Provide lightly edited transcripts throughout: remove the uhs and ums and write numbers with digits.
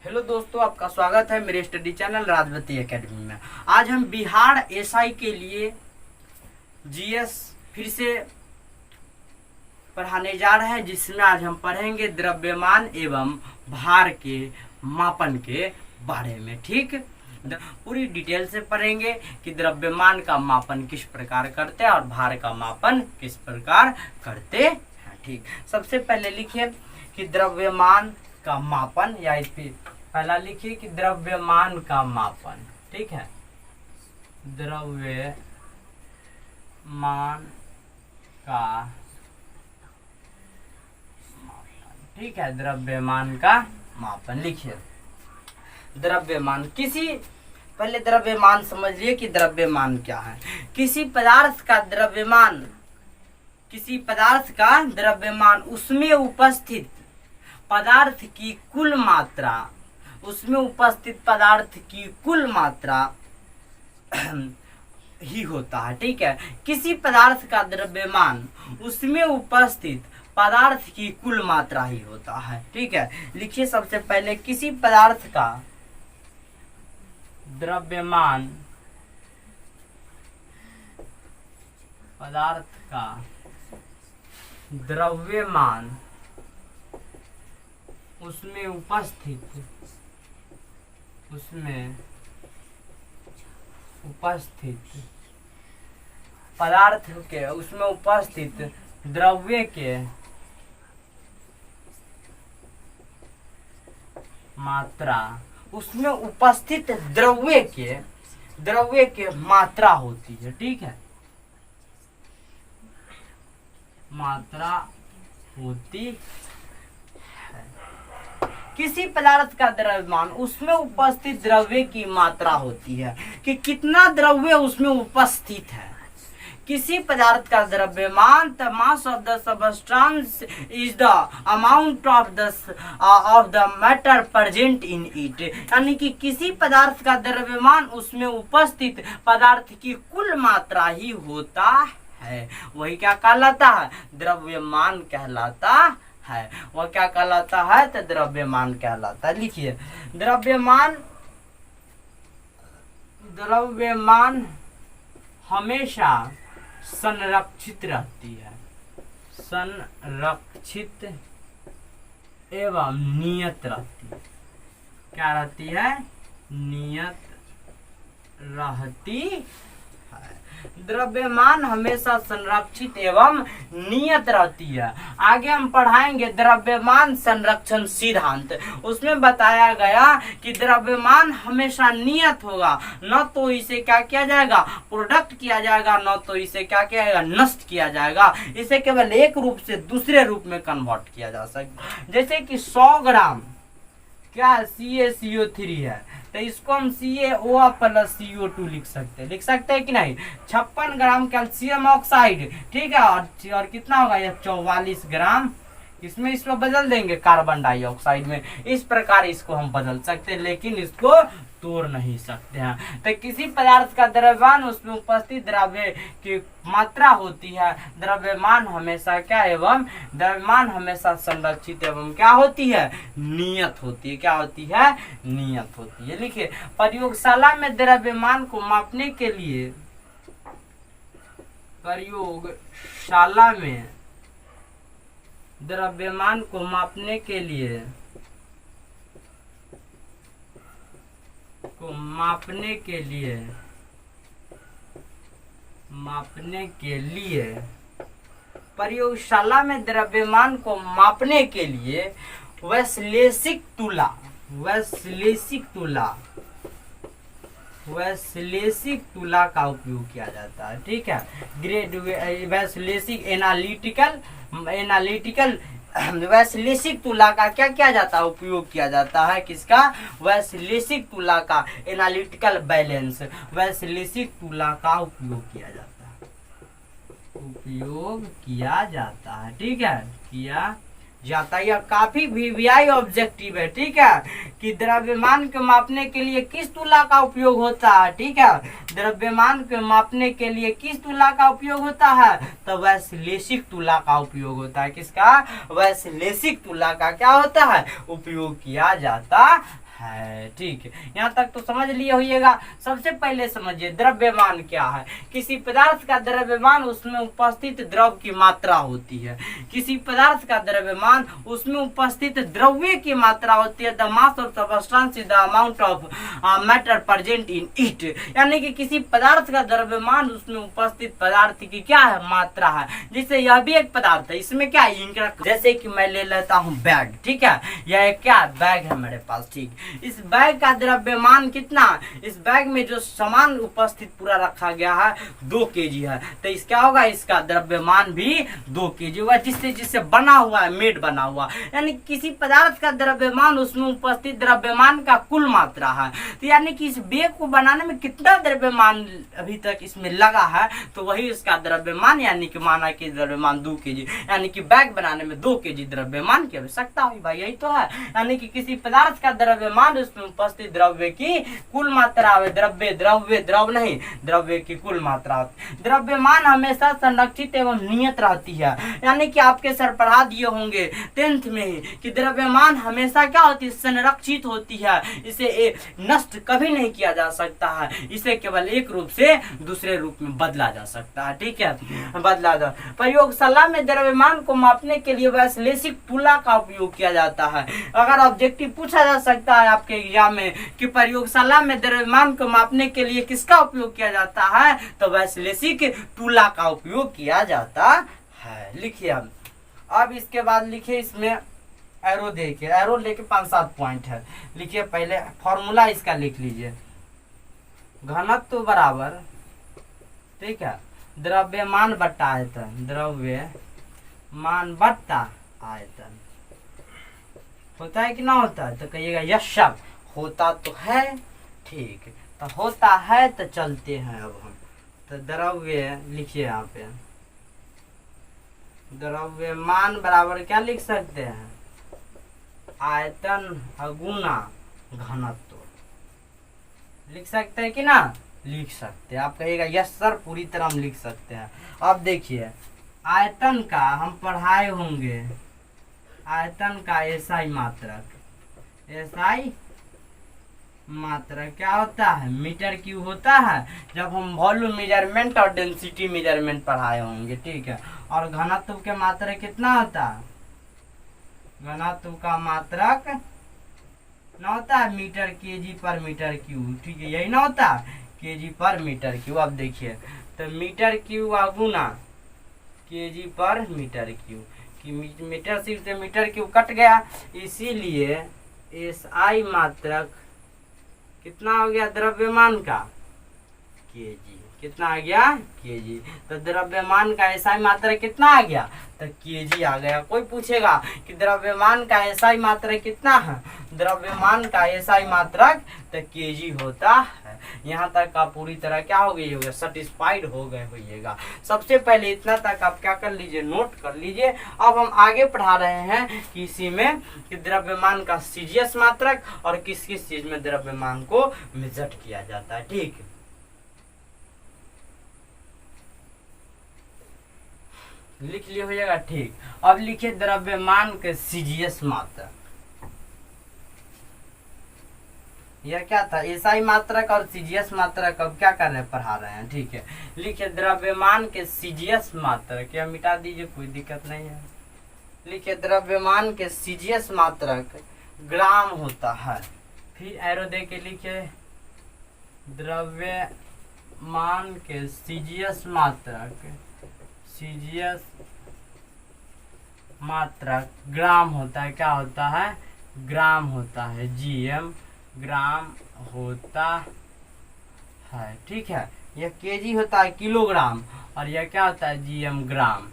Hello दोस्तों, आपका स्वागत है मेरे स्टडी चैनल राजवती एकेडमी में। आज हम बिहार एसआई के लिए जीएस फिर से पढ़ाने जा रहे हैं, जिसमें आज हम पढ़ेंगे द्रव्यमान एवं भार के मापन के बारे में। ठीक, पूरी डिटेल से पढ़ेंगे कि द्रव्यमान का मापन किस प्रकार करते हैं और भार का मापन किस प्रकार करते हैं। ठीक, सबसे पहले लिखिए कि द्रव्यमान का मापन, या इस पे पहला लिखिए कि द्रव्यमान का मापन। ठीक है, द्रव्यमान का मापन। ठीक है, द्रव्यमान का मापन लिखिए। द्रव्यमान पहले द्रव्यमान समझिए कि द्रव्यमान क्या है। किसी पदार्थ का द्रव्यमान उसमें उपस्थित पदार्थ की कुल मात्रा ही होता है। ठीक है, किसी पदार्थ का द्रव्यमान उसमें उपस्थित पदार्थ की कुल मात्रा ही होता है। ठीक है, लिखिए सबसे पहले किसी पदार्थ का द्रव्यमान उसमें उपस्थित पदार्थ के उसमें उपस्थित द्रव्य के मात्रा, उसमें उपस्थित द्रव्य के मात्रा होती है। ठीक है, मात्रा होती है। किसी पदार्थ का द्रव्यमान उसमें उपस्थित द्रव्य की मात्रा होती है कि कितना द्रव्य उसमें उपस्थित है। किसी पदार्थ का द्रव्यमान, the mass of the substance is the amount of the matter present in it। यानी कि किसी पदार्थ का द्रव्यमान उसमें उपस्थित पदार्थ की कुल मात्रा ही होता है। वही क्या कहलाता है? द्रव्यमान कहलाता है। वह क्या कहलाता है? तो द्रव्यमान कहलाता है। लिखिए, द्रव्यमान हमेशा संरक्षित रहती है, संरक्षित एवं नियत रहती है। क्या रहती है? नियत रहती है। द्रव्यमान हमेशा संरक्षित एवं नियत रहती है। आगे हम पढ़ाएंगे द्रव्यमान संरक्षण सिद्धांत। उसमें बताया गया कि द्रव्यमान हमेशा नियत होगा, न तो इसे क्या किया जाएगा? प्रोडक्ट किया जाएगा, न तो इसे क्या किया जाएगा? नष्ट किया जाएगा। इसे केवल एक रूप से दूसरे रूप में कन्वर्ट किया जा सकता। जैसे कि 100 ग्राम क्या CaCO3 है, तो इसको हम CaO प्लस CO2 लिख सकते हैं कि नहीं। 56 ग्राम कैल्शियम ऑक्साइड। ठीक है, और कितना होगा? यह 44 ग्राम इसमें बदल देंगे कार्बन डाइऑक्साइड में। इस प्रकार इसको हम बदल सकते हैं, लेकिन इसको तोड़ नहीं सकते हैं। तो किसी पदार्थ का द्रव्यमान उसमें उपस्थित द्रव्य की मात्रा होती है। द्रव्यमान हमेशा क्या एवं द्रव्यमान हमेशा संरक्षित एवं क्या होती है? नियत होती है। क्या होती है? नियत होती है। लिखिए, प्रयोगशाला में द्रव्यमान को मापने के लिए द्रव्यमान को मापने के लिए प्रयोगशाला में द्रव्यमान को मापने के लिए वैश्लेषिक तुला का उपयोग किया जाता है। ठीक है, वैश्लेषिक वैश्लेषिक तुला का क्या किया जाता है? उपयोग किया जाता है। किसका? वैश्लेषिक तुला का। एनालिटिकल बैलेंस, वैश्लेषिक तुला का उपयोग किया जाता है। ठीक है, किया जाता है। यह काफी वीवीआई ऑब्जेक्टिव है। ठीक है, कि द्रव्यमान को मापने के लिए किस तुला का उपयोग होता है। ठीक है, द्रव्यमान को मापने के लिए किस तुला का उपयोग होता है? तो वैश्लेषिक तुला का उपयोग होता है। किसका? वैश्लेषिक तुला का क्या होता है? उपयोग किया जाता है। ठीक है, यहाँ तक तो समझ लिए होइएगा। सबसे पहले समझिए द्रव्यमान क्या है। किसी पदार्थ का द्रव्यमान उसमें उपस्थित द्रव की मात्रा होती है। किसी पदार्थ का द्रव्यमान उसमें उपस्थित द्रव्य की मात्रा होती है। The mass of substance is the amount of matter present in it, यानी कि किसी पदार्थ का द्रव्यमान उसमें उपस्थित पदार्थ की क्या है, मात्रा है। जैसे यह भी एक पदार्थ है, इसमें क्या है, जैसे कि मैं ले लेता हूँ बैग। ठीक है, यह एक क्या बैग है मेरे पास। ठीक, इस बैग का द्रव्यमान कितना, इस बैग में जो सामान उपस्थित पूरा रखा गया है 2 kg है, तो इस क्या होगा, इसका द्रव्यमान भी 2 kg होगा, जिससे जिससे बना हुआ है, मेड बना हुआ। यानी किसी पदार्थ का द्रव्यमान उसमें उपस्थित द्रव्यमान का कुल मात्रा है। तो यानी कि इस बैग को बनाने में कितना द्रव्यमान अभी तक इसमें लगा है, तो वही इसका द्रव्यमान, यानी कि माना कि द्रव्यमान 2 kg, यानी कि बैग बनाने में 2 kg द्रव्यमान की आवश्यकता हुई। भाई यही तो है, यानी कि किसी पदार्थ का द्रव्यमान उसमें उपस्थित द्रव्य की कुल मात्रा है। द्रव नहीं, द्रव्य की कुल मात्रा। द्रव्यमान हमेशा संरक्षित एवं नियत रहती है। यानी कि आपके सर पढ़ा दिए होंगे 10th में ही कि द्रव्यमान हमेशा क्या होती है, संरक्षित होती है। इसे नष्ट कभी नहीं किया जा सकता है, इसे केवल एक रूप से दूसरे रूप में बदला जा सकता है। ठीक है, बदला जा। प्रयोगशाला में द्रव्यमान को मापने के लिए वैश्लेषिक तुला का उपयोग किया जाता है। अगर ऑब्जेक्टिव पूछा जा सकता है आपके एग्जाम में कि प्रयोगशाला में द्रव्यमान को मापने के लिए किसका उपयोग किया जाता है, तो वैश्लेषिक तुला का उपयोग किया जाता है। लिखिए अब इसके बाद लिखिए, इसमें एरो देखिए, एरो लेके 5-7 पॉइंट है। लिखिए पहले फॉर्मूला इसका लिख लीजिए, घनत्व बराबर, ठीक है, द्रव्यमान बट्टा आयतन, द्रव्यमान बट्टा आयतन। होता है कि ना होता है, तो कहिएगा यस सर, होता तो है। ठीक, तो होता है तो चलते हैं अब हम। तो द्रव्य लिखिए यहाँ पे, द्रव्यमान बराबर क्या लिख सकते हैं, आयतन गुना घनत्व। लिख सकते हैं कि ना, लिख सकते हैं। आप कहिएगा यस सर, पूरी तरह हम लिख सकते हैं। अब देखिए आयतन का हम पढ़ाए होंगे, आयतन का एसआई मात्रक, एसआई मात्रक क्या होता है, मीटर क्यूब होता है, जब हम वॉल्यूम मेजरमेंट और डेंसिटी मेजरमेंट पढ़ाए होंगे। ठीक है, और घनत्व के मात्रक कितना होता है, घनत्व का मात्रक ना होता है मीटर केजी पर मीटर क्यूब। ठीक है, यही ना होता है, केजी पर मीटर क्यूब। अब देखिए तो मीटर क्यूब गुना केजी पर मीटर क्यूब, कि मीटर सिर्फ से मीटर क्यूब कट गया, इसीलिए एसआई मात्रक कितना हो गया द्रव्यमान का, केजी। कितना आ गया, केजी। तो द्रव्यमान का एसआई मात्रक कितना आ गया, तो केजी आ गया। कोई पूछेगा कि द्रव्यमान का एसआई मात्रक कितना है, द्रव्यमान का एसआई मात्रक तो केजी होता है। यहाँ तक आप पूरी तरह क्या हो गई होगा, सेटिस्फाइड हो गए होइएगा। सबसे पहले इतना तक आप क्या कर लीजिए, नोट कर लीजिए। अब हम आगे पढ़ा रहे हैं कि इसी में कि द्रव्यमान का सीजीएस मात्रक और किस किस चीज में द्रव्यमान को मेजर किया जाता है। ठीक है, लिख लिए हो जाएगा। ठीक, अब लिखिए द्रव्यमान के सीजीएस मात्रक। यह क्या था, एसआई मात्रक और सीजीएस मात्रक। अब क्या कर रहे हैं, पढ़ा रहे हैं। ठीक है, लिखिए द्रव्यमान के सीजीएस मात्रक, यह मिटा दीजिए, कोई दिक्कत नहीं है। लिखिए द्रव्यमान के सीजीएस मात्रक ग्राम होता है। फिर एरो दे के लिखिए द्रव्यमान के सीजीएस मात्रक, सीजीएस मात्रक ग्राम होता है। क्या होता है, ग्राम होता है, जीएम ग्राम होता है। ठीक है, यह केजी होता है किलोग्राम, और यह क्या होता है, जीएम ग्राम।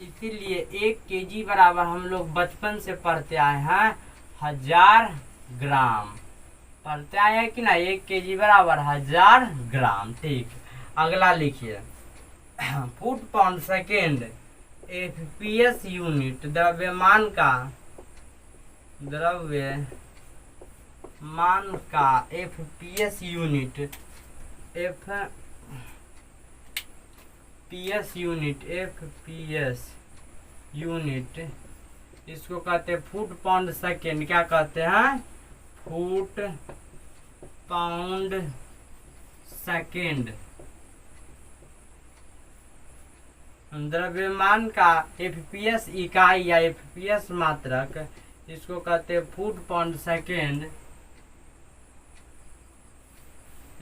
इसीलिए 1 केजी बराबर हम लोग बचपन से पढ़ते आए हैं 1000 ग्राम। पढ़ते आए हैं कि ना, 1 केजी बराबर 1000 ग्राम। ठीक, अगला लिखिए foot pound second, FPS unit. द्रव्यमान का, द्रव्यमान का FPS unit, FPS unit, FPS unit इसको कहते हैं फुट पाउंड सेकेंड। क्या कहते हैं? Foot pound second. द्रव्यमान का एफपीएस इकाई या एफपीएस मात्रक, इसको कहते हैं फुट पाउंड सेकेंड।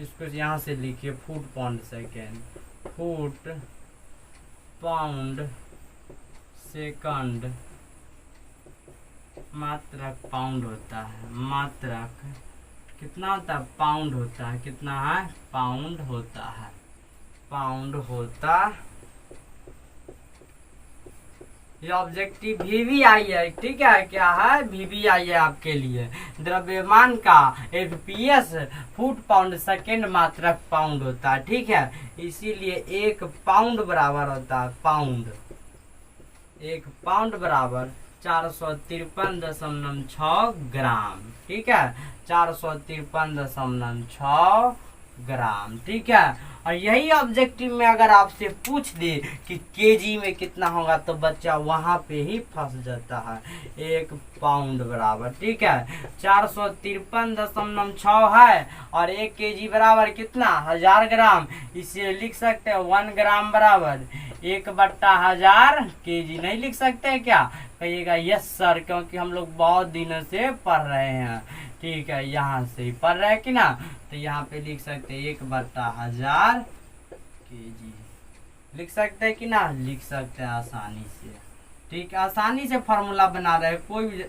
इसको यहाँ से लिखिए foot pound second. Foot pound second, मात्रक पाउंड होता है। मात्रक कितना होता है? पाउंड होता है। कितना है? पाउंड होता है। पाउंड होता। ये ऑब्जेक्टिव VVI है, ठीक है। क्या है? VVI है आपके लिए। द्रव्यमान का एफपीएस फुट पाउंड सेकेंड मात्रक पाउंड होता है, ठीक है। इसीलिए 1 पाउंड बराबर होता है पाउंड। 1 पाउंड बराबर 453.6 ग्राम, ठीक है। 453.6 ग्राम, ठीक है। और यही ऑब्जेक्टिव में अगर आपसे पूछ दे कि केजी में कितना होगा तो बच्चा वहां पे ही फंस जाता है। 1 पाउंड बराबर, ठीक है, 453.6 है और 1 केजी बराबर कितना? 1000 ग्राम। इसे लिख सकते हैं 1 ग्राम बराबर 1/1000 केजी। नहीं लिख सकते क्या? कहिएगा यस सर, क्योंकि हम लोग बहुत दिनों से पढ़ रहे हैं, ठीक है। यहाँ से ही पढ़ रहे हैं कि ना, तो यहाँ पे लिख सकते हैं 1/1000 केजी। लिख सकते हैं कि ना? लिख सकते हैं आसानी से, ठीक है। आसानी से फॉर्मूला बना रहे हैं, कोई भी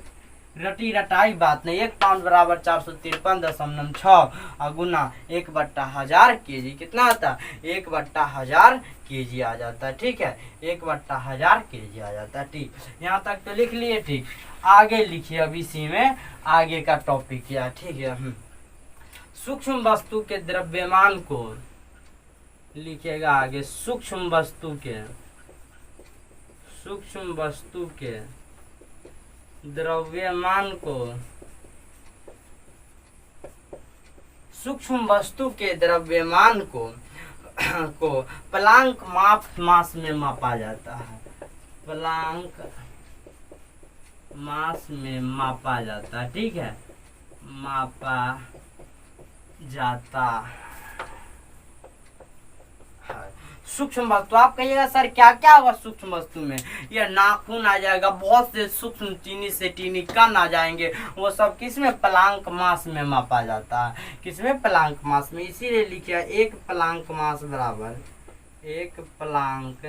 रटी रटाई बात नहीं। 1 पाउंड बराबर 453.6 और गुना 1/1000 केजी कितना आता है? 1/1000 केजी आ जाता है, ठीक है। 1/1000 केजी आ जाता है, ठीक। यहाँ तक तो लिख लिए, ठीक। आगे लिखिए, अब इसी में आगे का टॉपिक क्या, ठीक है। सूक्ष्म वस्तु के द्रव्यमान को लिखिएगा आगे। सूक्ष्म वस्तु के द्रव्यमान को, सूक्ष्म वस्तु के द्रव्यमान को प्लांक मास में मापा जाता है। प्लांक मास में मापा जाता है, ठीक है। मापा जाता है। सूक्ष्म वस्तु, आप कहिएगा सर क्या क्या होगा सूक्ष्म वस्तु में? यह नाखून आ जाएगा, बहुत से सूक्ष्म चीनी से टीनी कण आ जाएंगे, वो सब किसमें? प्लांक मास में मापा जाता है। किसमें? प्लांक मास में। इसीलिए लिखिए 1 प्लांक मास बराबर 1 प्लांक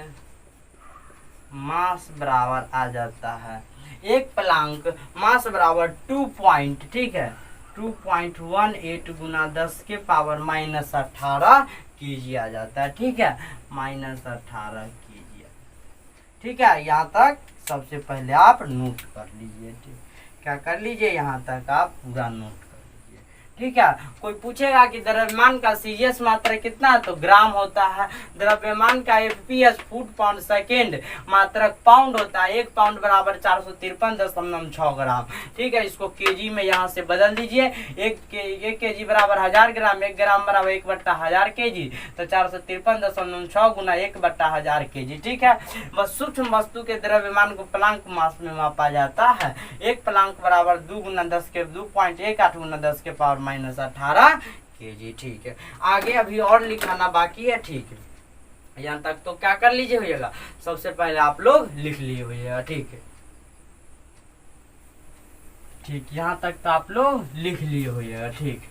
मास बराबर आ जाता है। 1 प्लांक मास बराबर 2 पॉइंट, ठीक है, 2.18 गुना 10 के पावर -18 केजी आ जाता है, ठीक है। -18 केजी, ठीक है। यहाँ तक सबसे पहले आप नोट कर लीजिए, ठीक। क्या कर लीजिए? यहाँ तक आप पूरा नोट कर लीजिए, ठीक है। कोई पूछेगा कि द्रव्यमान का सीजीएस मात्रा कितना है, तो ग्राम होता है। द्रव्यमान का एफपीएस फुट पाउंड सेकेंड मात्रक पाउंड होता है। 1 पाउंड बराबर 453.6 ग्राम, ठीक है। इसको केजी में यहाँ से बदल दीजिए। 1 केजी बराबर 1000 ग्राम, 1 ग्राम बराबर 1/1000 केजी, तो 453.6 गुना 1/1000 केजी, ठीक है। बस सूक्ष्म वस्तु के द्रव्यमान को प्लांक मास में मापा जाता है। 1 प्लांक बराबर 2 गुना 10 के 2.18 गुना 10 के पावर -18 केजी, ठीक है। आगे अभी और लिखाना बाकी है, ठीक है। यहाँ तक तो क्या कर लीजिए होइएगा, सबसे पहले आप लोग लिख लिए होइएगा, ठीक है, ठीक। यहाँ तक तो आप लोग लिख लिए होइएगा, ठीक।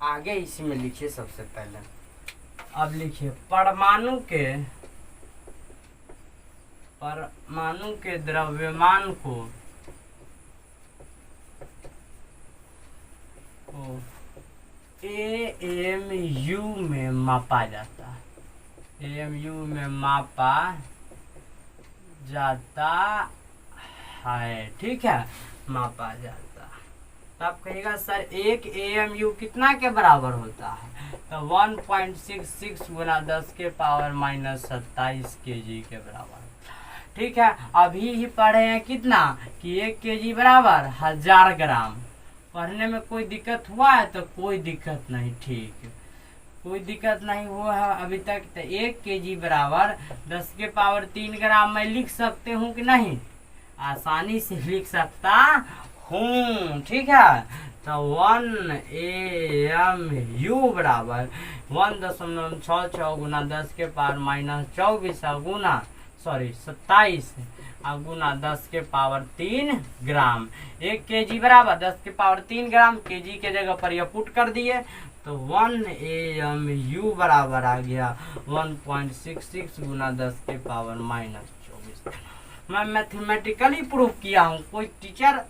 आगे इसी में लिखिए सबसे पहले। अब लिखिए परमाणु के द्रव्यमान को AMU में मापा जाता है। AMU में मापा जाता है, ठीक है, मापा जाता है। तो आप कहिएगा सर 1 AMU कितना के बराबर होता है, तो 1.66 गुना 10 के पावर -27 केजी के बराबर, ठीक है। अभी ही पढ़े हैं कितना कि 1 केजी बराबर 1000 ग्राम, पढ़ने में कोई दिक्कत हुआ है? तो कोई दिक्कत नहीं, ठीक, कोई दिक्कत नहीं हुआ है अभी तक। तो 1 kg बराबर 10 के पावर 3 ग्राम मैं लिख सकते हूँ कि नहीं? आसानी से लिख सकता हूँ, ठीक है। तो 1 AMU बराबर 1.66 गुना 10 के पावर -24 गुना 27 गुना 10 के पावर 3 ग्राम। 1 kg बराबर 10 के पावर 3 ग्राम, kg के जगह पर यह पुट कर दिए तो 1 AMU बराबर आ गया 1.66 गुना 10 के पावर -24। मैं मैथमेटिकली प्रूफ किया हूँ। कोई टीचर,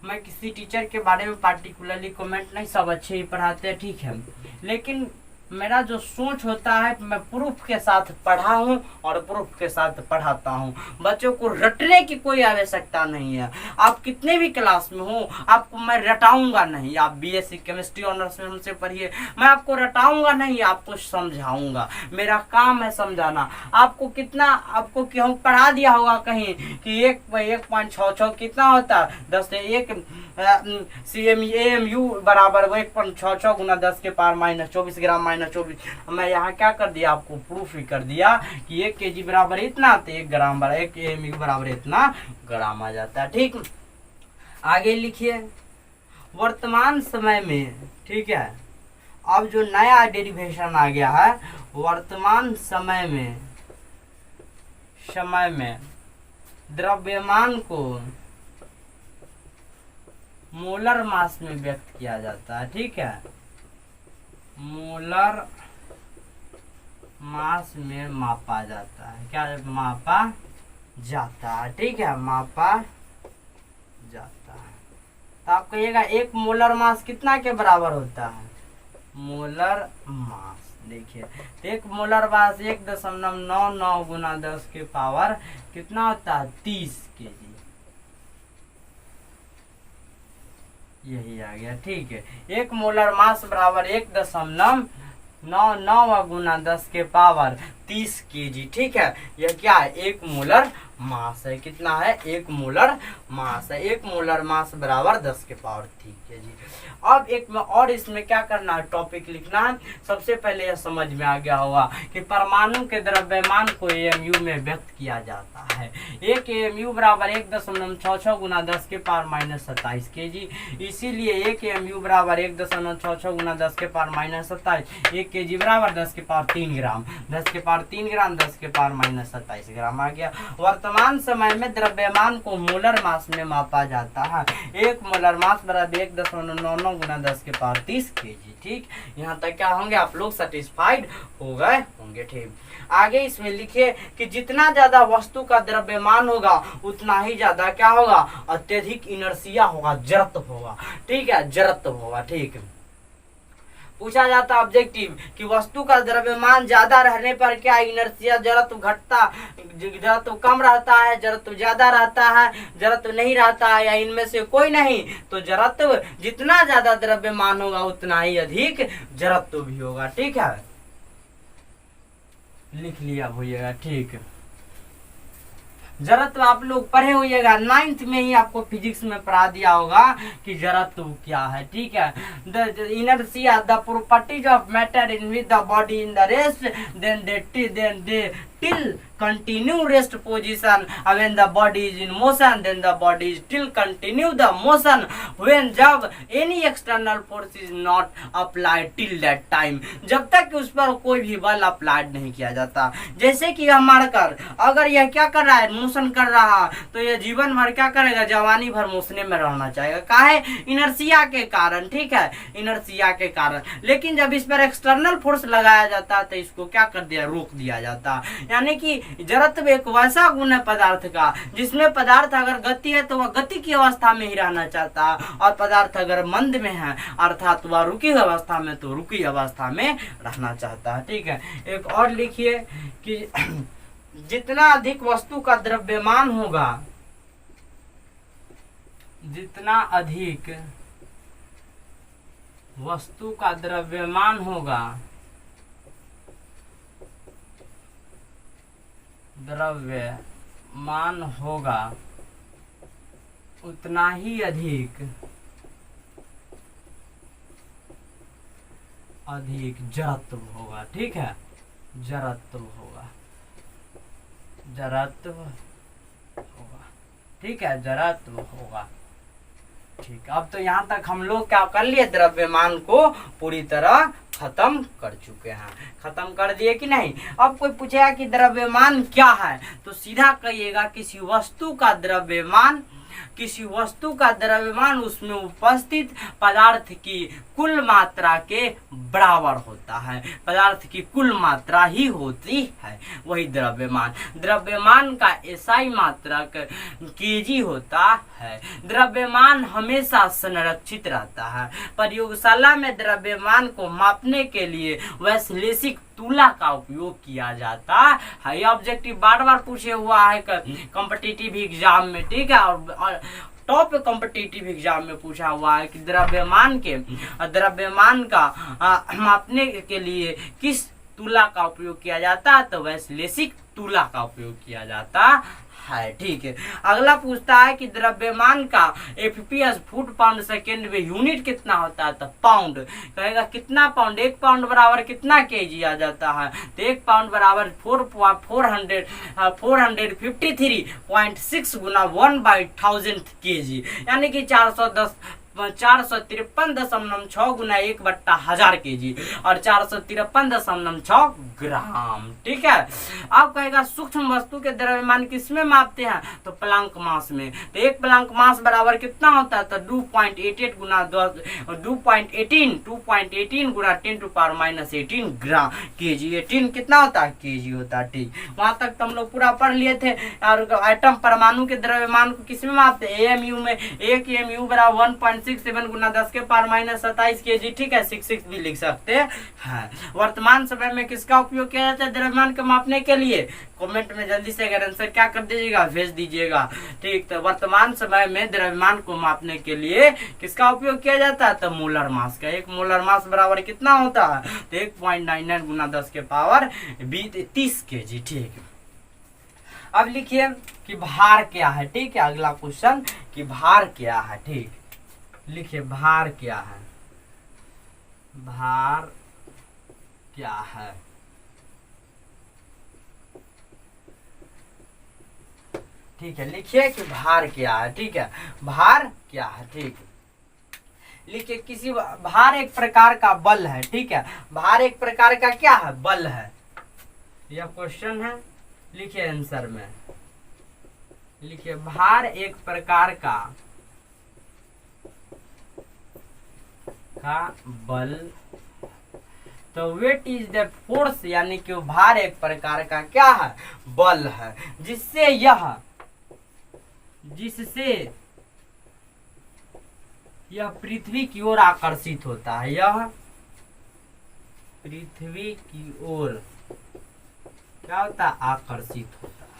मैं किसी टीचर के बारे में पार्टिकुलरली कमेंट नहीं, सब अच्छे ही पढ़ाते हैं, ठीक है, लेकिन मेरा जो सोच होता है मैं प्रूफ के साथ पढ़ा हूँ और प्रूफ के साथ पढ़ाता हूँ। बच्चों को रटने की कोई आवश्यकता नहीं है। आप कितने भी क्लास में हो, आपको मैं रटाऊंगा नहीं। आप बीएससी केमिस्ट्री ऑनर्स में हमसे पढ़िए, मैं आपको रटाऊंगा नहीं, आपको समझाऊंगा। मेरा काम है समझाना। आपको कितना, आपको क्यों पढ़ा दिया होगा कहीं कि 1.66 कितना होता है? 10 से 1 AMU बराबर 1.66 गुना 10 के पावर -24 ग्राम -24। मैं यहाँ क्या कर दिया, आपको प्रूफ ही कर दिया कि 1 kg बराबर इतना, तो 1 ग्राम बराबर 1 AMU बराबर इतना ग्राम आ जाता है, ठीक। आगे लिखिए, वर्तमान समय में, ठीक है, अब जो नया डेरिवेशन आ गया है, वर्तमान समय में द्रव्यमान को मोलर मास में व्यक्त किया जाता है, ठीक है, मोलर मास में मापा जाता है। क्या मापा जाता है, ठीक है, मापा जाता है। तो आप कहिएगा 1 मोलर मास कितना के बराबर होता है? मोलर मास, देखिए 1 मोलर मास 1.99 गुना 10 के पावर कितना होता है? 30 kg। यही आ गया, ठीक है। 1 मोलर मास बराबर 1.99 गुना 10 के पावर 30 kg, ठीक है। यह क्या है? 1 मोलर मास है। कितना है? 1 मोलर मास है। 1 मोलर मास बराबर 10 के पावर 30 kg। अब एक में और इसमें क्या करना है, टॉपिक लिखना है। सबसे पहले यह समझ में आ गया होगा कि परमाणु के द्रव्यमान को AMU में व्यक्त किया जाता है। 1 AMU बराबर 1.66 गुना 10 के पावर -27 kg। इसीलिए 1 AMU बराबर 1.66 गुना 10 के पावर -27, 1 kg बराबर 10 के पावर 3 ग्राम, 10 के पावर 3 ग्राम 10 के पावर -27 ग्राम आ गया। वर्तमान समय में द्रव्यमान को मोलर मास में मापा जाता है। 1 मोलर मास बराबर 1.99 गुना 10 के पावर 30 kg, ठीक। यहाँ तक क्या होंगे आप लोग सेटिस्फाइड हो गए होंगे, ठीक। आगे इसमें लिखिए कि जितना ज्यादा वस्तु का द्रव्यमान होगा उतना ही ज्यादा क्या होगा? अत्यधिक इनर्शिया होगा, जड़त्व होगा, ठीक है, जड़त्व होगा, ठीक। पूछा जाता ऑब्जेक्टिव कि वस्तु का द्रव्यमान ज्यादा रहने पर क्या इनर्शिया, जड़त्व घटता, जड़त्व कम रहता है, जड़त्व ज्यादा रहता है, जड़त्व नहीं रहता है, या इनमें से कोई नहीं? तो जड़त्व, जितना ज्यादा द्रव्यमान होगा उतना ही अधिक जड़त्व भी होगा, ठीक है। लिख लिया होइएगा, ठीक। जड़त्व आप लोग पढ़े होइएगा, 9th में ही आपको फिजिक्स में पढ़ा दिया होगा कि जड़त्व क्या है, ठीक है। The inertia, the properties of matter in which the body in the rest, then they till continue rest position. When the body is in motion, then the body is still continue the motion when जब any external force is not applied till that time, जब तक उस पर कोई भी बल applied नहीं किया जाता। जैसे कि यह मारकर अगर यह क्या कर रहा है, मोशन कर रहा, तो यह जीवन भर क्या करेगा? जवानी भर मोशने में रहना चाहेगा। काहे? इनर्शिया के कारण, ठीक है, इनर्शिया के कारण। लेकिन जब इस पर एक्सटर्नल फोर्स लगाया जाता है तो इसको क्या कर दिया? रोक दिया जाता। यानी कि जड़त्व एक वैसा गुण है पदार्थ का जिसमें पदार्थ अगर गति है तो वह गति की अवस्था में ही रहना चाहता है, और पदार्थ अगर मंद में है अर्थात वह रुकी अवस्था में तो रुकी अवस्था में रहना चाहता है, ठीक है। एक और लिखिए कि जितना अधिक वस्तु का द्रव्यमान होगा, जितना अधिक वस्तु का द्रव्यमान होगा, द्रव्यमान होगा, उतना ही अधिक अधिक जड़त्व होगा। ठीक है, जड़त्व होगा, जड़त्व होगा। ठीक है, जड़त्व होगा। ठीक, अब तो यहाँ तक हम लोग क्या कर लिए, द्रव्यमान को पूरी तरह खत्म कर चुके हैं। खत्म कर दिए कि नहीं। अब कोई पूछेगा कि द्रव्यमान क्या है, तो सीधा कहिएगा किसी वस्तु का द्रव्यमान, किसी वस्तु का द्रव्यमान उसमें उपस्थित पदार्थ की कुल मात्रा के बराबर होता है। पदार्थ की कुल मात्रा ही होती है, वही द्रव्यमान। द्रव्यमान का एसआई मात्रक केजी होता है। द्रव्यमान हमेशा संरक्षित रहता है। प्रयोगशाला में द्रव्यमान को मापने के लिए वैश्लेषिक तुला का उपयोग किया जाता है। ये ऑब्जेक्टिव बार बार पूछे हुआ है कॉम्पिटिटिव एग्जाम में। ठीक है, और टॉप कॉम्पिटिटिव एग्जाम में पूछा हुआ है कि द्रव्यमान का मापने के लिए किस तुला का उपयोग किया जाता है, तो वैश्लेषिक तुला का उपयोग किया जाता है। ठीक है, अगला पूछता है कि द्रव्यमान का एफपीएस फुट पाउंड सेकेंड में यूनिट कितना होता है, तो पाउंड। कहेगा कितना पाउंड, 1 पाउंड बराबर कितना केजी आ जाता है, तो 1 पाउंड बराबर 453.6 गुना 1/1000 केजी, यानी कि 453.6 गुना 1/1000 केजी और 453.6 ग्राम। ठीक है, अब कहेगा सूक्ष्म वस्तु के द्रव्यमान किसमें मापते हैं, तो प्लांक मास में। तो 1 प्लांक मास बराबर कितना होता है, तो 2.88 गुना 2.18 गुना 10⁻18 ग्राम केजी। 18 कितना होता है, केजी होता है। ठीक, वहां तक तो हम लोग पूरा पढ़ लिए थे। और एटम परमाणु के द्रव्यमान को किसमें मापते हैं, एएमयू में। 1 एमयू बराबर 1.67 गुना 10⁻⁻27 केजी। ठीक है, 66 भी लिख सकते हैं। वर्तमान समय में किसका उपयोग किया जाता है द्रव्यमान को मापने के लिए, कमेंट में जल्दी से अगर आंसर क्या कर दीजिएगा, भेज दीजिएगा। ठीक, तो वर्तमान समय में द्रव्यमान को मापने के लिए किसका उपयोग किया जाता है, तो मोलर मास का। 1 मोलर मास बराबर कितना होता है, तो 1.99 गुना 10⁻30 केजी। ठीक, अब लिखिए कि भार क्या है। ठीक है, अगला क्वेश्चन कि भार क्या है। ठीक, लिखिए भार क्या है, भार क्या है। ठीक है, लिखिए कि भार क्या है। ठीक है, भार क्या है। ठीक, लिखिए किसी भार एक प्रकार का बल है। ठीक है, भार एक प्रकार का क्या है, बल है। यह क्वेश्चन है, लिखिए आंसर में। लिखिए भार एक प्रकार का बल, तो वेट इज द फोर्स, यानी कि भार एक प्रकार का क्या है, बल है, जिससे यह पृथ्वी की ओर आकर्षित होता है। यह पृथ्वी की ओर क्या होता है, आकर्षित होता है,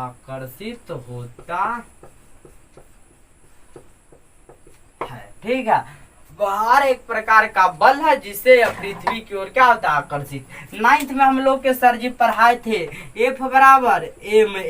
आकर्षित होता है। ठीक है, भार एक प्रकार का बल है जिससे यह पृथ्वी की ओर क्या होता है, आकर्षित। 9th में हम लोग के सर जी पढ़ाए थे F बराबर ma,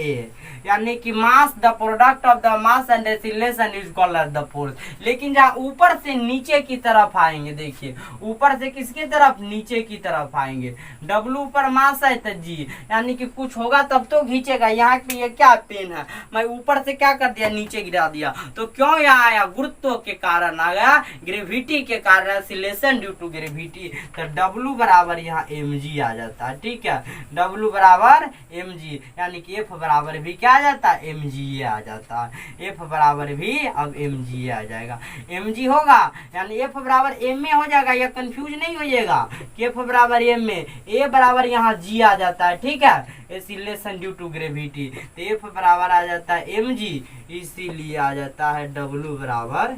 यानी कि mass the product of the mass and acceleration is called as the force. लेकिन जहाँ ऊपर से नीचे की तरफ आएंगे, देखिए ऊपर से किसकी तरफ, नीचे की तरफ आएंगे। W ऊपर मास है तो G, यानी कि कुछ होगा तब तो खींचेगा। यहाँ पे ये क्या पेन है, मैं ऊपर से क्या कर दिया, नीचे गिरा दिया। तो क्यों यहाँ आया, गुरुत्व के कारण आ गया, ग्रेविटी के कारण, एक्सीलरेशन ड्यू टू ग्रेविटी। तो W बराबर यहाँ mg आ जाता है। ठीक है, W बराबर mg, यानी कि F बराबर भी क्या आ जाता है, mg आ जाता है। F बराबर भी अब mg आ जाएगा। mg होगा यानी F बराबर ma हो जाएगा। यह कंफ्यूज नहीं होइएगा कि F बराबर ma, a बराबर यहाँ g आ जाता है। ठीक है, एक्सीलरेशन ड्यू टू ग्रेविटी, तो F बराबर आ जाता है mg, इसीलिए आ जाता है W बराबर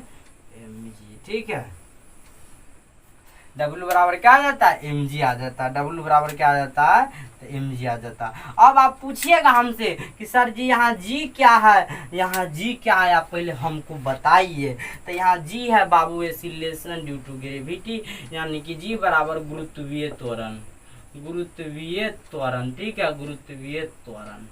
mg। ठीक है, W बराबर क्या आ जाता है, mg आ जाता है। W बराबर क्या आ जाता है, तो mg आ जाता है। अब आप पूछिएगा हमसे कि सर जी यहाँ g क्या है, यहाँ g क्या है, आप पहले हमको बताइए। तो यहाँ g है बाबू एक्सीलरेशन ड्यू टू ग्रेविटी, यानी कि g बराबर गुरुत्वीय त्वरण, गुरुत्वीय त्वरण। ठीक है, गुरुत्वीय त्वरण,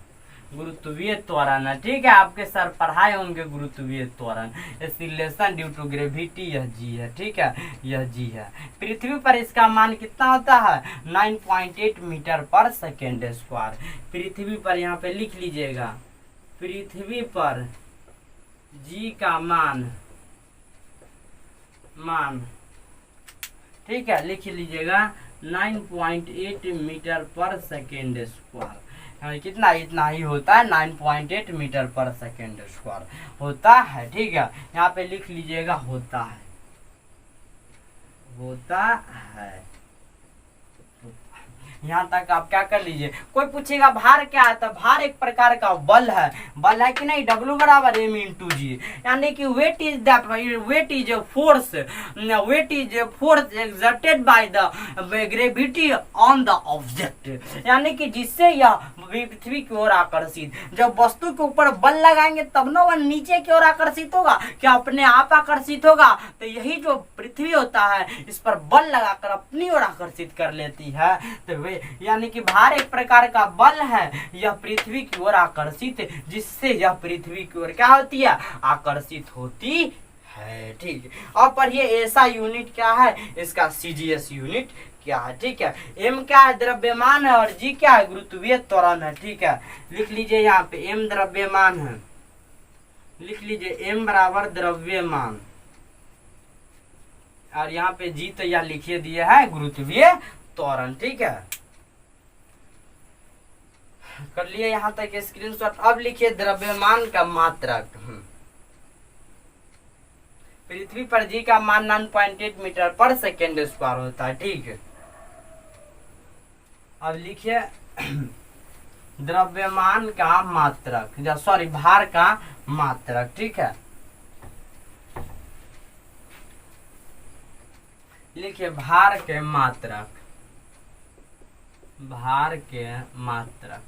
गुरुत्वीय त्वरण है, ठीक है। आपके सर पढ़ाए होंगे गुरुत्वीय त्वरण, एक्सीलरेशन ड्यू टू ग्रेविटी, यह जी है, ठीक है, यह जी है। पृथ्वी पर इसका मान कितना होता है 9.8 मीटर पर सेकेंड स्क्वायर। पृथ्वी पर यहाँ पे लिख लीजिएगा, पृथ्वी पर जी का मान ठीक है, लिख लीजिएगा 9.8 मीटर पर सेकेंड स्क्वायर। कितना, इतना ही होता है, 9.8 मीटर पर सेकेंड स्क्वायर होता है, ठीक है। यहाँ पे लिख लीजिएगा होता है, होता है। यहाँ तक आप क्या कर लीजिए। कोई पूछेगा भार क्या है, तो भार एक प्रकार का बल है कि नहीं, W बराबर m इंटू जी, यानी कि weight is force exerted by the gravity on the object, यानी कि जिससे यह पृथ्वी की ओर आकर्षित, जब वस्तु के ऊपर बल लगाएंगे तब ना वह नीचे की ओर आकर्षित होगा, क्या अपने आप आकर्षित होगा। तो यही जो पृथ्वी होता है इस पर बल लगाकर अपनी ओर आकर्षित कर लेती है। तो वे यानी कि भार एक प्रकार का बल है, यह पृथ्वी की ओर आकर्षित, जिससे यह पृथ्वी की ओर क्या होती है, आकर्षित होती है, ठीक। अब पढ़िए ऐसा यूनिट क्या है, इसका सीजीएस यूनिट क्या है, ठीक है। एम क्या है, द्रव्यमान है, और जी क्या है, गुरुत्वीय त्वरण है, ठीक है। लिख लीजिए यहाँ पे एम द्रव्यमान है, लिख लीजिए एम बराबर द्रव्यमान, और यहाँ पे जी तो यह लिखिए दिए है गुरुत्वीय त्वरण, ठीक है। कर लिए यहाँ तक स्क्रीनशॉट। अब लिखिए द्रव्यमान का मात्रक। पृथ्वी पर जी का मान 9.8 मीटर पर सेकेंड स्क्वायर होता है, ठीक है। अब लिखिए द्रव्यमान का मात्रक, सॉरी भार का मात्रक, ठीक है। लिखिए भार के मात्रक, भार के मात्रक,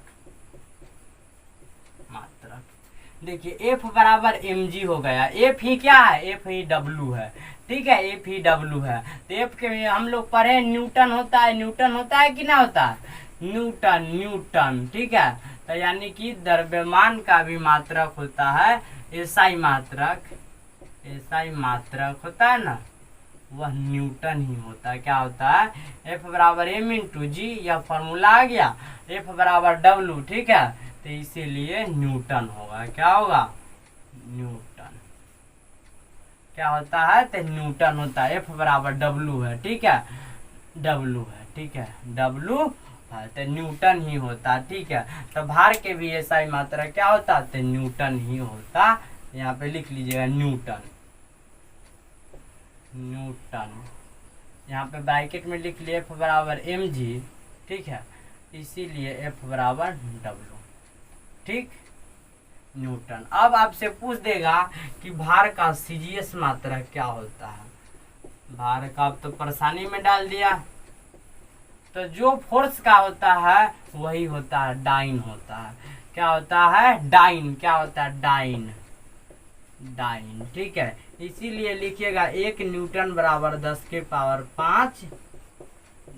देखिए F बराबर mg हो गया। F ही क्या है, F ही W है, ठीक है, F ही W है। तो F के हम लोग पढ़े न्यूटन होता है, न्यूटन होता है कि ना होता है, न्यूटन, ठीक है। तो यानी कि द्रव्यमान का भी मात्रक होता है एसआई मात्रक, एसआई मात्रक होता है ना, वह न्यूटन ही होता है। क्या होता है, F बराबर m इंटू जी, यह फॉर्मूला आ गया, F बराबर W, ठीक है। तो इसीलिए न्यूटन होगा, क्या होगा, न्यूटन। क्या होता है, तो न्यूटन होता है। F बराबर W है, ठीक है, W है, ठीक है, W है, तो न्यूटन ही होता, ठीक है। तो भार के भी ऐसा ही मात्रा क्या होता, तो न्यूटन ही होता। यहाँ पे लिख लीजिएगा न्यूटन, न्यूटन। यहाँ पे ब्रैकेट में लिख लिए F बराबर mg, ठीक है, इसीलिए F बराबर W, ठीक, न्यूटन। अब आपसे पूछ देगा कि भार का सीजीएस मात्रक क्या होता है। भार का अब तो परेशानी में डाल दिया। तो जो फोर्स का होता है वही होता है डाइन होता है। क्या होता है, डाइन। क्या होता है, डाइन, डाइन, ठीक है। इसीलिए लिखिएगा 1 न्यूटन बराबर 10 के पावर 5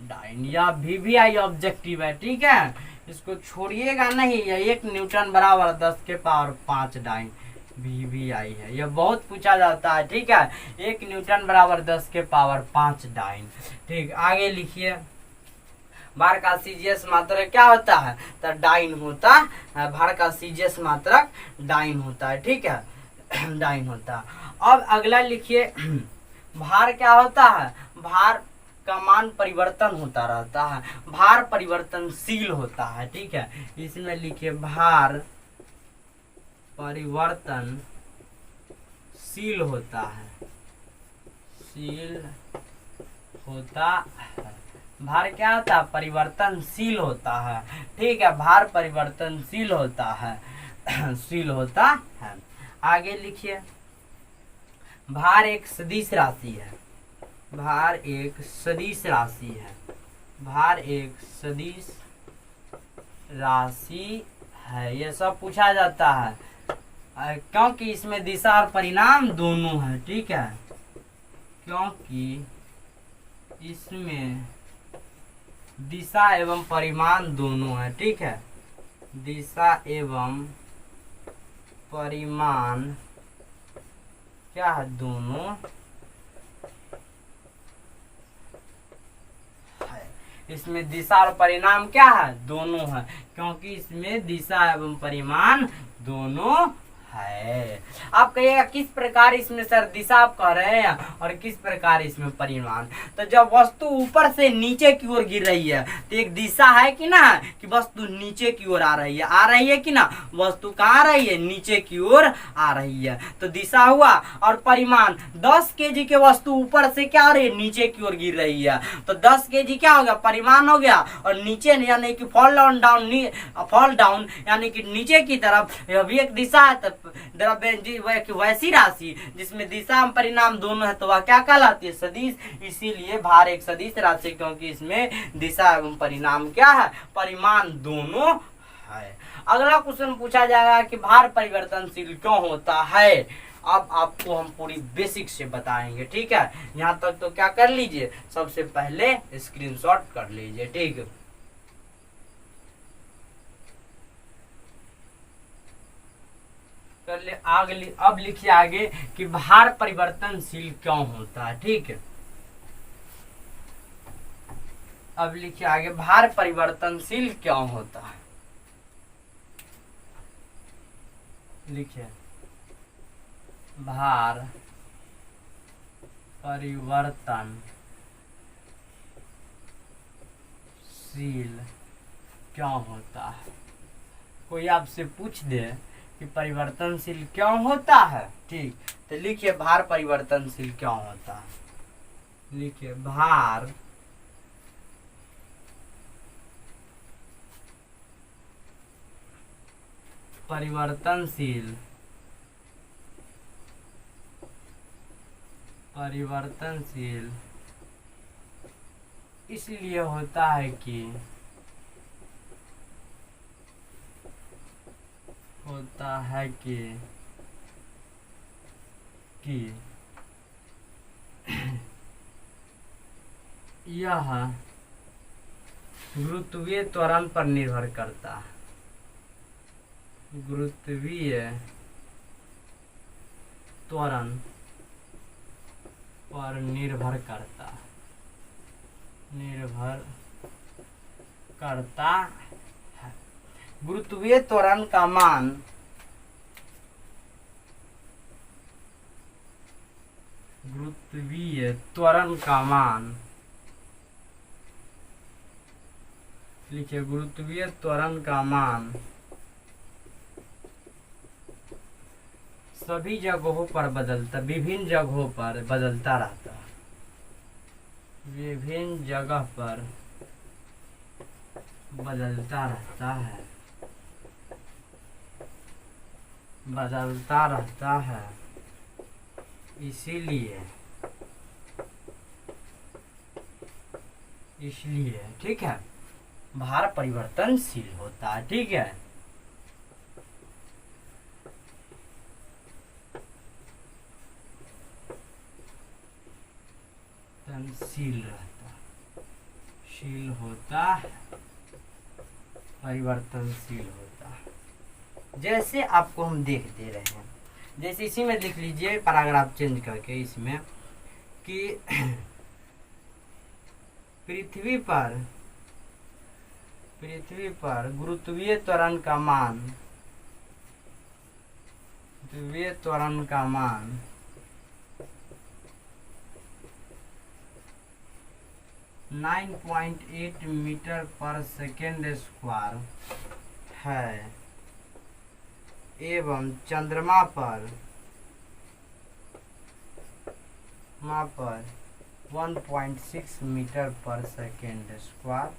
डाइन। या VVI ऑब्जेक्टिव है, ठीक है, इसको छोड़िएगा नहीं। या 1 न्यूटन बराबर 10 के पावर 5 डाइन VVI है, यह बहुत पूछा जाता है, ठीक है। 1 न्यूटन बराबर 10 के पावर 5 डाइन, ठीक। आगे लिखिए भार का सीजीएस मात्रक क्या होता है, तो डाइन होता है। भार का सीजीएस मात्रक डाइन होता है, ठीक है, डाइन होता है। अब अगला लिखिए भार क्या होता है, भार का मान परिवर्तन होता रहता है, भार परिवर्तनशील होता है, ठीक है। इसमें लिखिए भार परिवर्तनशील होता है, शील होता है। भार क्या होता है, परिवर्तनशील होता है, ठीक है, भार परिवर्तनशील होता है, शील होता है। आगे लिखिए भार एक सदिश राशि है, भार एक सदिश राशि है, भार एक सदिश राशि है। यह सब पूछा जाता है क्योंकि इसमें दिशा और परिणाम दोनों है, ठीक है, क्योंकि इसमें दिशा एवं परिमाण दोनों है, ठीक है, दिशा एवं परिमाण क्या है, दोनों है। इसमें दिशा और परिमाण क्या है, दोनों है, क्योंकि इसमें दिशा एवं परिमाण दोनों है। आप कहिएगा किस प्रकार इसमें सर दिशा आप कह रहे हैं और किस प्रकार इसमें परिमाण। तो जब वस्तु ऊपर से नीचे की ओर गिर रही है तो एक दिशा है कि ना, कि वस्तु नीचे की ओर आ रही है कि ना, वस्तु कहाँ आ रही है, नीचे की ओर आ रही है, तो दिशा हुआ। और परिमाण 10 केजी के वस्तु ऊपर से क्या हो रही है, नीचे की ओर गिर रही है, तो 10 केजी क्या हो गया, परिमाण हो गया। और नीचे यानी कि फॉल डाउन यानी कि नीचे की तरफ, यह भी एक दिशा है। द्रव्य वैसी राशि जिसमें दिशा और परिमाण दोनों है तो वह क्या कहलाती है, सदिश। इसीलिए भार एक सदिश राशि, क्योंकि इसमें दिशा एवं परिमाण क्या है, परिमाण दोनों है। अगला क्वेश्चन पूछा जाएगा कि भार परिवर्तनशील क्यों होता है। अब आपको हम पूरी बेसिक से बताएंगे, ठीक है। यहाँ तक तो क्या कर लीजिए, सबसे पहले स्क्रीनशॉट कर लीजिए, ठीक है। अब लिखिए आगे कि भार परिवर्तनशील क्यों होता है, ठीक है। अब लिखिए आगे भार परिवर्तनशील क्यों होता है, लिखिए भार परिवर्तनशील क्यों होता है। कोई आपसे पूछ दे कि परिवर्तनशील क्यों होता है, ठीक, तो लिखिए भार परिवर्तनशील क्यों होता है। लिखिए भार परिवर्तनशील इसलिए होता है कि यह गुरुत्वीय त्वरण पर निर्भर करता है, गुरुत्वीय त्वरण पर निर्भर करता है, गुरुत्वीय त्वरण का मान लिखिए गुरुत्वीय त्वरण का मान सभी जगहों पर विभिन्न जगहों पर बदलता रहता है, विभिन्न जगह पर बदलता रहता है, इसीलिए ठीक है, भार परिवर्तनशील होता है, ठीक है। परिवर्तनशील होता है। जैसे आपको हम देख दे रहे हैं, जैसे इसी में लिख लीजिए पैराग्राफ चेंज करके इसमें कि पृथ्वी पर गुरुत्वीय त्वरण का मान 9.8 मीटर पर सेकेंड स्क्वायर है एवं चंद्रमा पर 1.6 मीटर पर सेकेंड स्क्वायर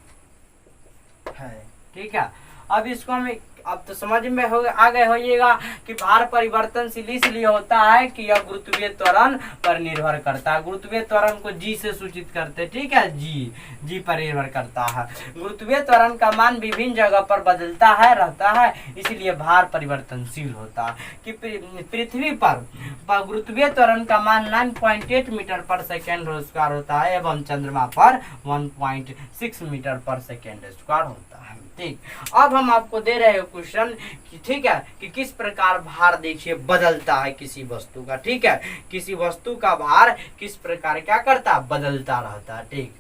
है, ठीक है। अब इसको हम अब तो समझ में आ गए होइएगा कि भार परिवर्तनशील इसलिए होता है कि यह गुरुत्वीय त्वरण पर निर्भर करता है। गुरुत्वीय त्वरण को जी से सूचित करते, ठीक है, जी पर निर्भर करता है। गुरुत्वीय त्वरण का मान विभिन्न जगह पर बदलता रहता है, इसलिए भार परिवर्तनशील होता है। कि पृथ्वी पर गुरुत्वीय त्वरण का मान 9.8 मीटर पर सेकेंड स्क्वायर होता है एवं चंद्रमा पर 1.6 मीटर पर सेकेंड स्क्वायर होता है, ठीक, अब हम आपको दे रहे हैं क्वेश्चन कि ठीक है कि किस प्रकार भार देखिए बदलता है किसी वस्तु का। ठीक है, किसी वस्तु का भार किस प्रकार क्या करता है, बदलता रहता है। ठीक,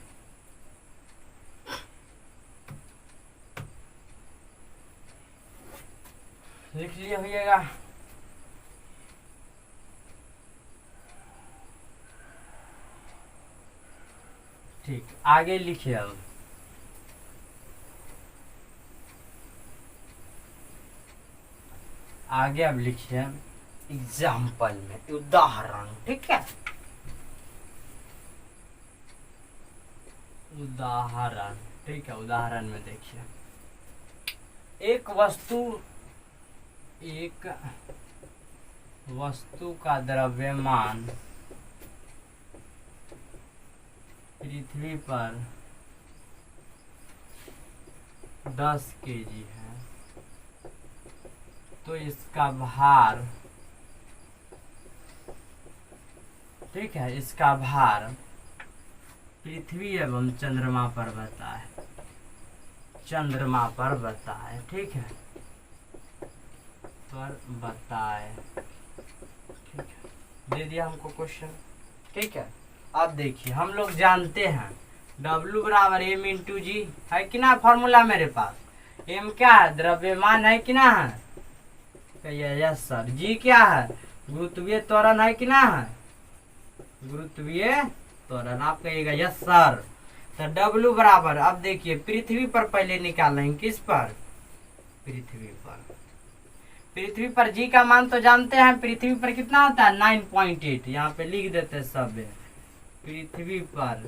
लिख लिए होइएगा। ठीक, आगे लिखिए। अब आगे अब लिखिए एग्जाम्पल में, उदाहरण। ठीक है, उदाहरण। ठीक है, उदाहरण में देखिए एक वस्तु का द्रव्यमान पृथ्वी पर 10 केजी है, तो इसका भार, ठीक है, इसका भार पृथ्वी एवं चंद्रमा पर बताए, चंद्रमा पर बताए। ठीक है, पर बताए। ठीक है, दे दिया हमको क्वेश्चन। ठीक है, अब देखिए हम लोग जानते हैं W बराबर m इंटू जी है कि ना, फॉर्मूला मेरे पास। m क्या है, द्रव्यमान है कि ना है, कहिए यस सर। जी क्या है, गुरुत्वीय त्वरण है कि ना है, गुरुत्वीय त्वरण। आप कहिएगा यस सर। तो W बराबर, अब देखिए पृथ्वी पर पहले निकालेंगे, किस पर, पृथ्वी पर। पृथ्वी पर जी का मान तो जानते हैं, पृथ्वी पर कितना होता है 9.8, यहाँ पे लिख देते हैं सब। पृथ्वी पर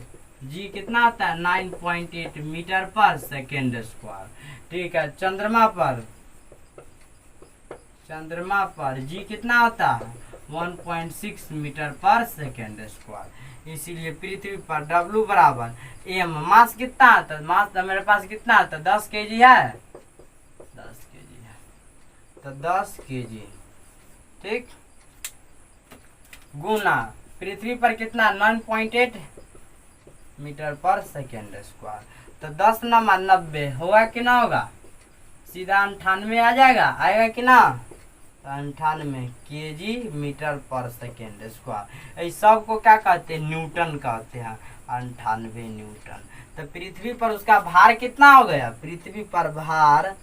जी कितना होता है 9.8 मीटर पर सेकेंड स्क्वायर। ठीक है, चंद्रमा पर जी कितना होता है 1.6 मीटर पर सेकेंड स्क्वायर। इसीलिए पृथ्वी पर W बराबर m, मास कितना आता है, मास तो मेरे पास कितना आता है 10 केजी है, 10 केजी है, तो 10 केजी। ठीक, गुना पृथ्वी पर कितना 9.8 मीटर पर सेकेंड स्क्वायर, तो 10 नमा 90 होगा कि ना होगा, सीधा 98 आ जाएगा, आएगा कि ना, 98 केजी मीटर पर सेकेंड स्क्वायर। इस सब को क्या कहते हैं, न्यूटन कहते हैं, 98 न्यूटन। तो पृथ्वी पर उसका भार कितना हो गया, पृथ्वी पर भार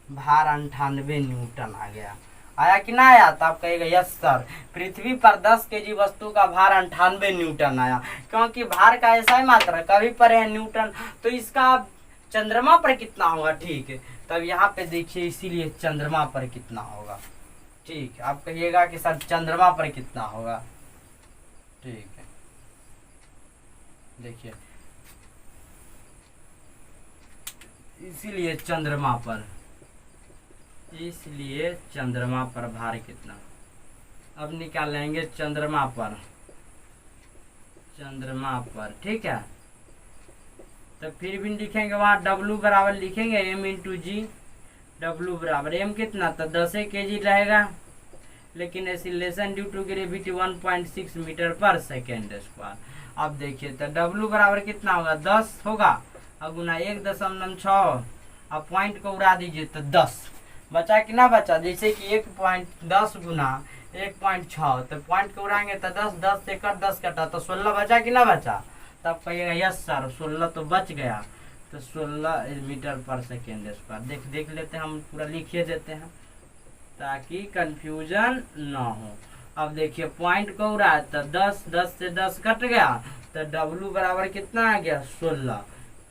98 न्यूटन आ गया, आया कि ना आया। तो आप कहेगा यस सर, पृथ्वी पर 10 केजी वस्तु का भार 98 न्यूटन आया, क्योंकि भार का ऐसा ही मात्रा, कभी पर है न्यूटन, तो इसका चंद्रमा पर कितना होगा। ठीक है, तब यहाँ पे देखिए, इसीलिए चंद्रमा पर कितना होगा। ठीक, आप कहिएगा कि सर चंद्रमा पर कितना होगा। ठीक है, देखिए इसीलिए चंद्रमा पर भार कितना। अब निकालेंगे चंद्रमा पर। ठीक है, तो फिर भी लिखेंगे वहां W बराबर लिखेंगे m इंटू जी। W बराबर m कितना, तो 10 केजी रहेगा, लेकिन acceleration due to gravity 1.6 metre पर सेकेंड स्क्वायर। अब देखिए तो W बराबर कितना होगा 10 होगा, अब गुना 1.6, अब पॉइंट को उड़ा दीजिए तो 10 बचा कि ना बचा। जैसे कि 1.10 गुना 1.6, तो पॉइंट को उड़ाएंगे तो 10, 10 से 10 कटा तो 16 बचा कि ना बचा। तब कहिएगा यस सर 16 तो बच गया, तो 16 मीटर पर सेकेंड स्क्वायर। देख लेते हैं, हम पूरा लिखिए देते हैं ताकि कंफ्यूजन ना हो। अब देखिए पॉइंट को उड़ा तो 10, 10 से 10 कट गया, तो W बराबर कितना आ गया 16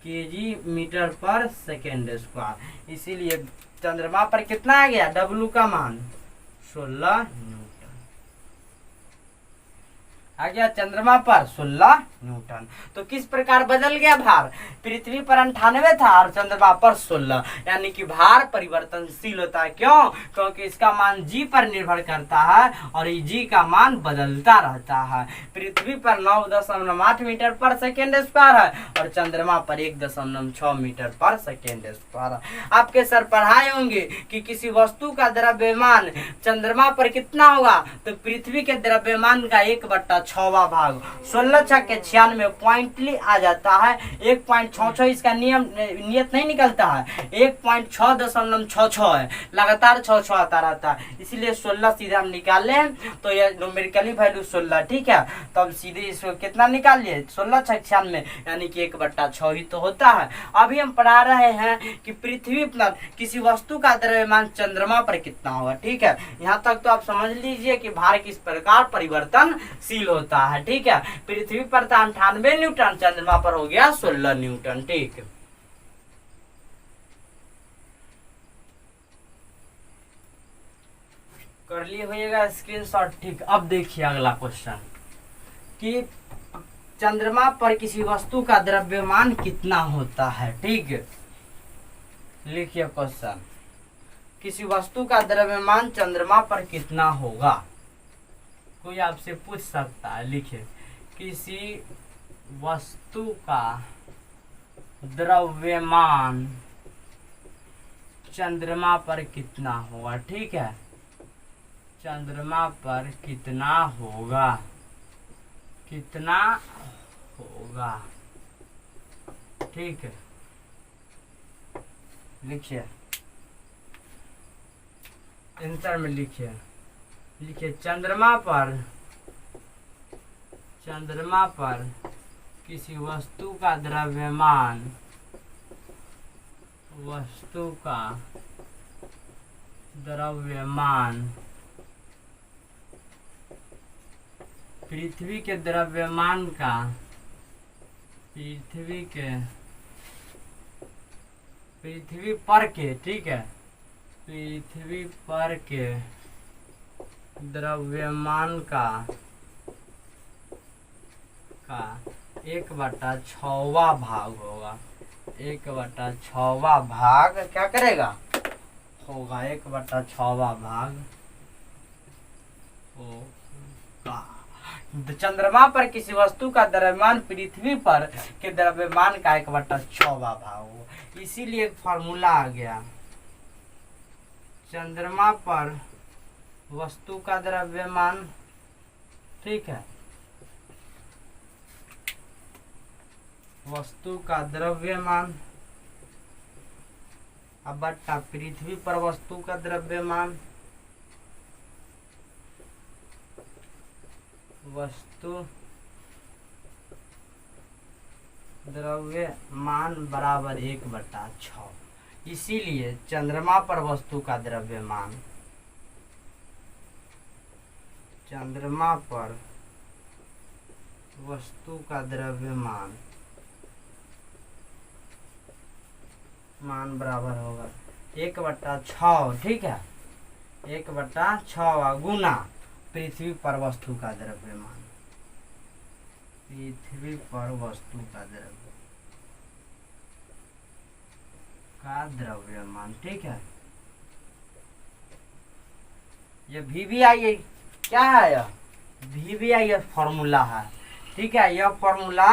केजी मीटर पर सेकेंड स्क्वायर। इसीलिए चंद्रमा पर कितना आ गया W का मान 16 न्यूटन आ गया, चंद्रमा पर 16 न्यूटन। तो किस प्रकार बदल गया भार, पृथ्वी पर 98 था और चंद्रमा पर 16, यानी कि भार परिवर्तनशील होता है। क्यों, क्योंकि इसका मान जी पर निर्भर करता है और जी का मान बदलता रहता है। पृथ्वी पर 9.8 मीटर पर सेकेंड स्क्वायर है और चंद्रमा पर 1.6 मीटर पर सेकेंड स्क्वायर है। आपके सर पढ़ाए होंगे कि किसी वस्तु का द्रव्यमान चंद्रमा पर कितना होगा, तो पृथ्वी के द्रव्यमान का 1/6 छवा भाग, 16 छक्के 96 पॉइंटली आ जाता है। 1.66 इसका नियत नहीं निकलता है, 1.666 है, लगातार 6 आता रहता है, इसलिए 16 सीधे हम निकाले तो ये न्यूमेरिकली वैल्यू 16, ठीक है। तो अब सीधे इसको कितना निकालिए, 16 छक्के 96 यानी कि 1/6 ही तो होता है। अभी हम पढ़ा रहे हैं कि पृथ्वी पर किसी वस्तु का द्रव्यमान चंद्रमा पर कितना होगा, ठीक है। यहाँ तक तो आप समझ लीजिए कि भार किस प्रकार परिवर्तनशील होता है, ठीक है। पृथ्वी पर था 98 न्यूटन, चंद्रमा पर हो गया 16 न्यूटन, ठीक। कर लिए होइएगा स्क्रीनशॉट, ठीक। अब देखिए अगला क्वेश्चन कि चंद्रमा पर किसी वस्तु का द्रव्यमान कितना होता है, ठीक। लिखिए क्वेश्चन, किसी वस्तु का द्रव्यमान चंद्रमा पर कितना होगा, कोई आपसे पूछ सकता है। लिखिए, किसी वस्तु का द्रव्यमान चंद्रमा पर कितना होगा, ठीक है। चंद्रमा पर कितना होगा, कितना होगा, ठीक है। लिखिए आंसर में लिखिए, लिखिए चंद्रमा पर किसी वस्तु का द्रव्यमान, वस्तु का द्रव्यमान पृथ्वी के द्रव्यमान का, पृथ्वी पर के, ठीक है, पृथ्वी पर के द्रव्यमान का 1/6 भाग होगा। 1/6 भाग क्या करेगा, होगा 1/6 भाग होगा। चंद्रमा पर किसी वस्तु का द्रव्यमान पृथ्वी पर के द्रव्यमान का 1/6 भाग हो, इसीलिए एक फॉर्मूला आ गया। चंद्रमा पर वस्तु का द्रव्यमान, ठीक है, वस्तु का द्रव्यमान अब बट्टा पृथ्वी पर वस्तु का द्रव्यमान, वस्तु द्रव्यमान बराबर 1/6, इसीलिए चंद्रमा पर वस्तु का द्रव्यमान, चंद्रमा पर वस्तु का द्रव्यमान मान बराबर होगा 1/6, ठीक है। 1/6 गुना पृथ्वी पर वस्तु का द्रव्यमान, पृथ्वी पर वस्तु का द्रव्यमान, ठीक है। ये VVI क्या है, यह VVI फॉर्मूला है, ठीक है। यह फॉर्मूला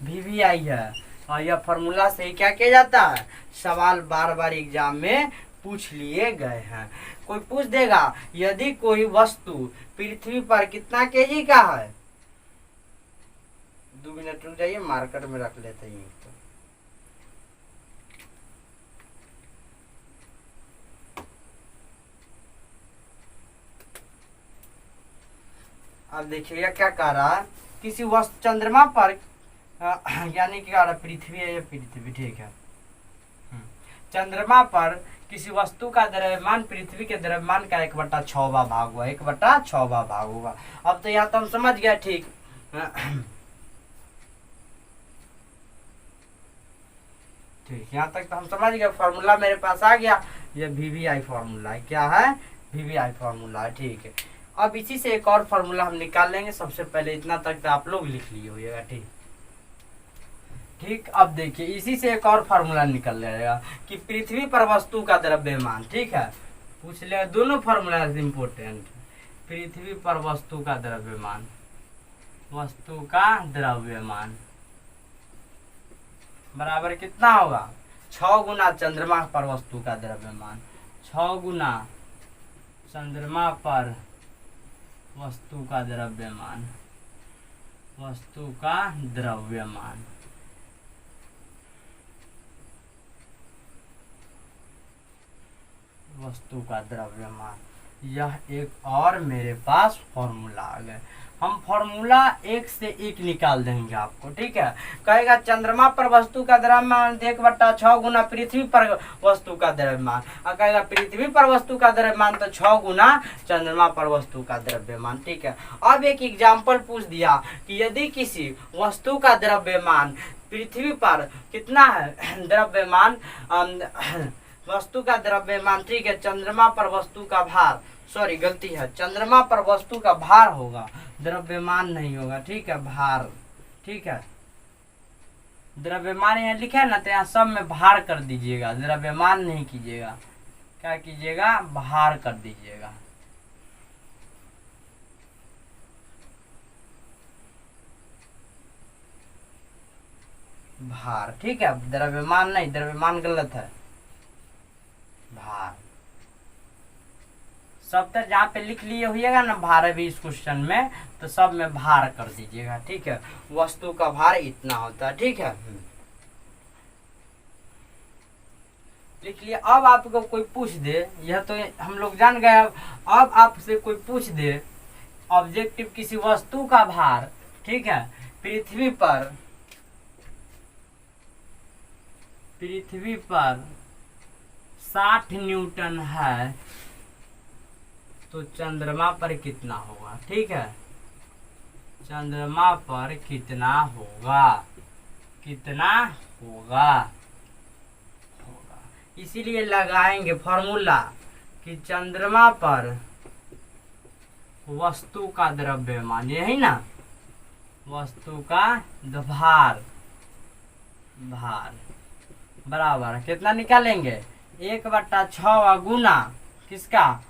VVI है और यह फॉर्मूला से क्या किया जाता है, सवाल बार बार एग्जाम में पूछ लिए गए हैं। कोई पूछ देगा यदि कोई वस्तु पृथ्वी पर कितना केजी का है, 2 मिनट रुक जाइए, मार्कर में रख लेते हैं। तो अब देखिएगा क्या कह रहा है, किसी वस्तु चंद्रमा पर यानी कि पृथ्वी है, ये पृथ्वी, ठीक है। चंद्रमा पर किसी वस्तु का द्रव्यमान पृथ्वी के द्रव्यमान का 1/6 भाग हुआ, 1/6 भाग होगा। अब तो यहाँ तो हम समझ गए, ठीक। ठीक, यहाँ तक तो हम समझ गए, फॉर्मूला मेरे पास आ गया। ये VVI फॉर्मूला है, क्या है, VVI फॉर्मूला है, ठीक है। अब इसी से एक और फॉर्मूला हम निकाल लेंगे। सबसे पहले इतना तक तो आप लोग लिख लिए होइएगा, ठीक। ठीक, अब देखिए इसी से एक और फार्मूला निकल जाएगा कि पृथ्वी पर वस्तु का द्रव्यमान, ठीक है। पूछ ले, दोनों फार्मूला इम्पोर्टेंट। पृथ्वी पर वस्तु का द्रव्यमान, वस्तु का द्रव्यमान बराबर कितना होगा, 6 गुना चंद्रमा पर वस्तु का द्रव्यमान, 6 गुना चंद्रमा पर वस्तु का द्रव्यमान वस्तु का द्रव्यमान। वस्तु का द्रव्यमान। यह एक और मेरे पास फॉर्मूला आ गया। हम फॉर्मूला एक से एक निकाल देंगे आपको, ठीक है। कहेगा चंद्रमा पर वस्तु का द्रव्यमान 1/6 गुना पृथ्वी पर वस्तु का द्रव्यमान, और कहेगा पृथ्वी पर वस्तु का द्रव्यमान तो 6 गुना चंद्रमा पर वस्तु का द्रव्यमान, ठीक है। अब एक एग्जाम्पल पूछ दिया कि यदि किसी वस्तु का द्रव्यमान पृथ्वी पर कितना है द्रव्यमान, वस्तु का द्रव्यमान, ठीक है, चंद्रमा पर वस्तु का भार, सॉरी गलती है, चंद्रमा पर वस्तु का भार होगा, द्रव्यमान नहीं होगा, ठीक है, भार, ठीक है। द्रव्यमान यहाँ लिखा है ना, तो यहाँ सब में भार कर दीजिएगा, द्रव्यमान नहीं कीजिएगा, क्या कीजिएगा, भार कर दीजिएगा। भार, ठीक है, द्रव्यमान नहीं, द्रव्यमान गलत है, भार। सब तक जहाँ पे लिख लिए होइएगा ना भार भी इस क्वेश्चन में, तो सब में भार कर दीजिएगा, ठीक है। वस्तु का भार इतना होता है, ठीक है, लिख लिया। अब आपको कोई पूछ दे, यह तो हम लोग जान गए, अब आपसे कोई पूछ दे ऑब्जेक्टिव किसी वस्तु का भार, ठीक है, पृथ्वी पर 60 न्यूटन है, तो चंद्रमा पर कितना होगा, ठीक है, चंद्रमा पर कितना होगा, कितना होगा, इसीलिए लगाएंगे फॉर्मूला कि चंद्रमा पर वस्तु का द्रव्यमान, यही ना, वस्तु का भार, भार बराबर कितना निकालेंगे, 1/6 गुना किसका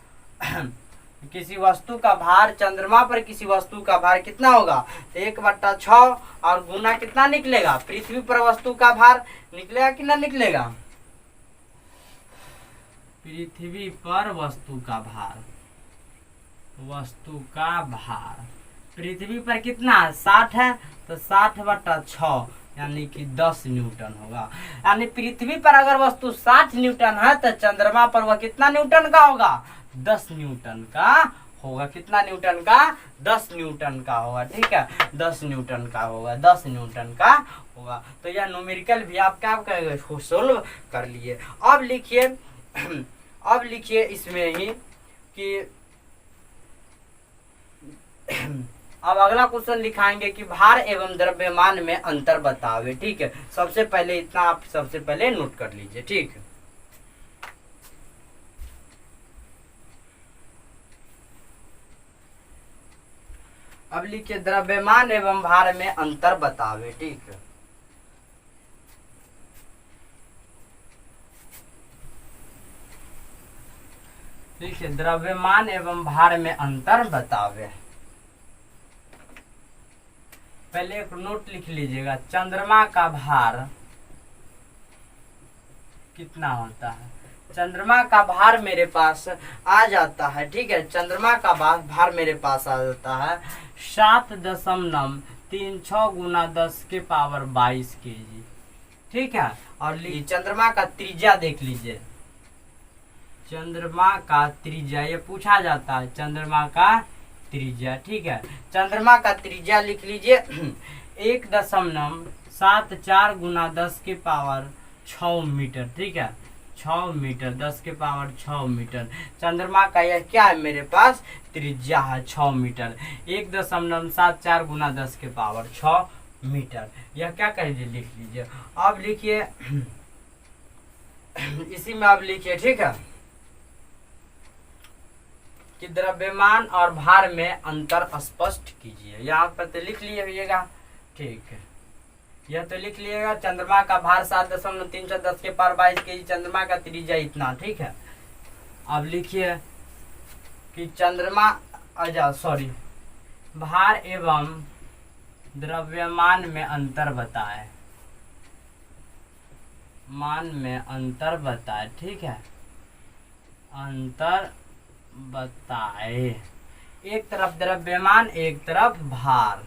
किसी वस्तु का भार, चंद्रमा पर किसी वस्तु का भार कितना होगा, तो 1/6 और गुना कितना निकलेगा, पृथ्वी पर वस्तु का भार निकलेगा कि ना निकलेगा, पृथ्वी पर वस्तु का भार, वस्तु का भार पृथ्वी पर कितना 60 है, तो 60/6 यानी कि 10 न्यूटन होगा। यानी पृथ्वी पर अगर वस्तु 60 न्यूटन है, तो चंद्रमा पर वह कितना न्यूटन का होगा, 10 न्यूटन का होगा। कितना न्यूटन का, 10 न्यूटन का होगा, ठीक है, 10 न्यूटन का होगा, 10 न्यूटन का होगा। तो यह न्यूमेरिकल भी आप क्या करेंगे, सोल्व कर लिए। अब लिखिए, अब लिखिए इसमें ही कि अब अगला क्वेश्चन लिखाएंगे कि भार एवं द्रव्यमान में अंतर बतावे, ठीक है। सबसे पहले इतना आप सबसे पहले नोट कर लीजिए, ठीक है। अब लिखिए द्रव्यमान एवं भार में अंतर बतावे, ठीक है। लिखिए द्रव्यमान एवं भार में अंतर बतावे। पहले एक नोट लिख लीजिएगा, चंद्रमा का भार कितना होता है, चंद्रमा का भार मेरे पास आ जाता है, ठीक है, चंद्रमा का भार मेरे पास आ जाता है 7.36 गुना 10⁻22 kg, ठीक है। और चंद्रमा का त्रिज्या देख लीजिए, चंद्रमा का त्रिज्या ये पूछा जाता है, चंद्रमा का त्रिज्या, ठीक है। चंद्रमा का त्रिज्या लिख लीजिए 1.74 गुना 10⁻6 मीटर, ठीक है, 6 मीटर, 10⁻6 मीटर। चंद्रमा का यह क्या है मेरे पास, त्रिज्या है 6 मीटर, 1.74 गुना 10⁻6 मीटर। यह क्या करिए, लिख लीजिए। अब लिखिए इसी में अब लिखिए, ठीक है, कि द्रव्यमान और भार में अंतर स्पष्ट कीजिए। यहाँ पर तो लिख लिए होइएगा, ठीक है, यह तो लिख लिएगा। चंद्रमा का भार 7.310⁻22 kg, चंद्रमा का त्रिज्या इतना, ठीक है। अब लिखिए कि चंद्रमा सॉरी भार एवं द्रव्यमान में अंतर बताए, मान में अंतर बताए, ठीक है, अंतर बताए। एक तरफ द्रव्यमान एक तरफ भार,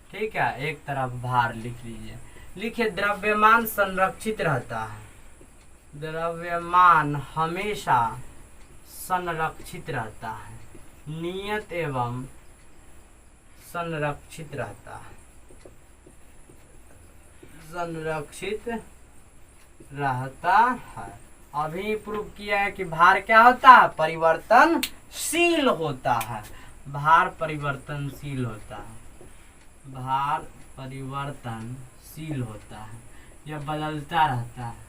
ठीक है, एक तरफ भार लिख लीजिए। लिखिए द्रव्यमान संरक्षित रहता है, द्रव्यमान हमेशा संरक्षित रहता है, नियत एवं संरक्षित रहता है, संरक्षित रहता है। अभी प्रूव किया है कि भार क्या होता है, परिवर्तनशील होता है, भार परिवर्तनशील होता है, भार परिवर्तनशील होता है, यह बदलता रहता है,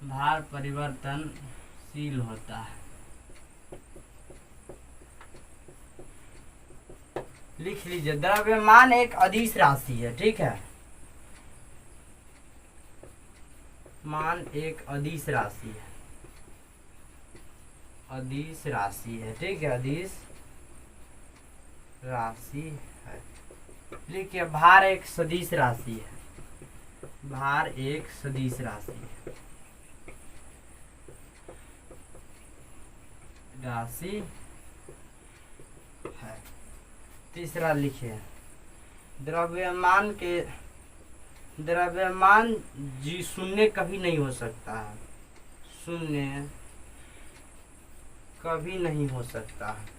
भार परिवर्तनशील होता है। लिख लीजिए द्रव्यमान एक अदिश राशि है, ठीक है, मान एक अदिश राशि है, अदिश राशि है, ठीक है, अदिश राशि है। लिखिए भार एक सदिश राशि है, भार एक सदिश राशि है, राशि है। तीसरा लिखिए द्रव्यमान के, द्रव्यमान जी शून्य कभी नहीं हो सकता है, शून्य कभी नहीं हो सकता है,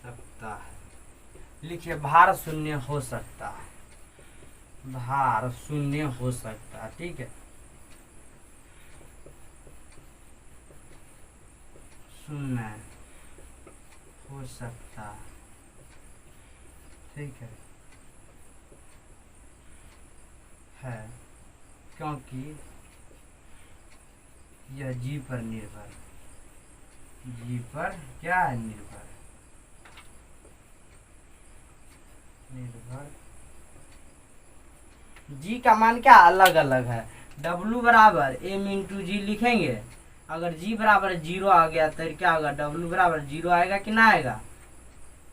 सकता है। लिखिए भार शून्य हो सकता है, भार शून्य हो सकता है, ठीक है, शून्य हो सकता है, ठीक है, क्योंकि यह जी पर निर्भर, जी पर क्या है, निर्भर, निर्भर। जी का मान क्या अलग अलग है, W बराबर m इंटू जी लिखेंगे, अगर जी बराबर 0 आ गया तो क्या होगा, W बराबर 0 आएगा कि ना आएगा,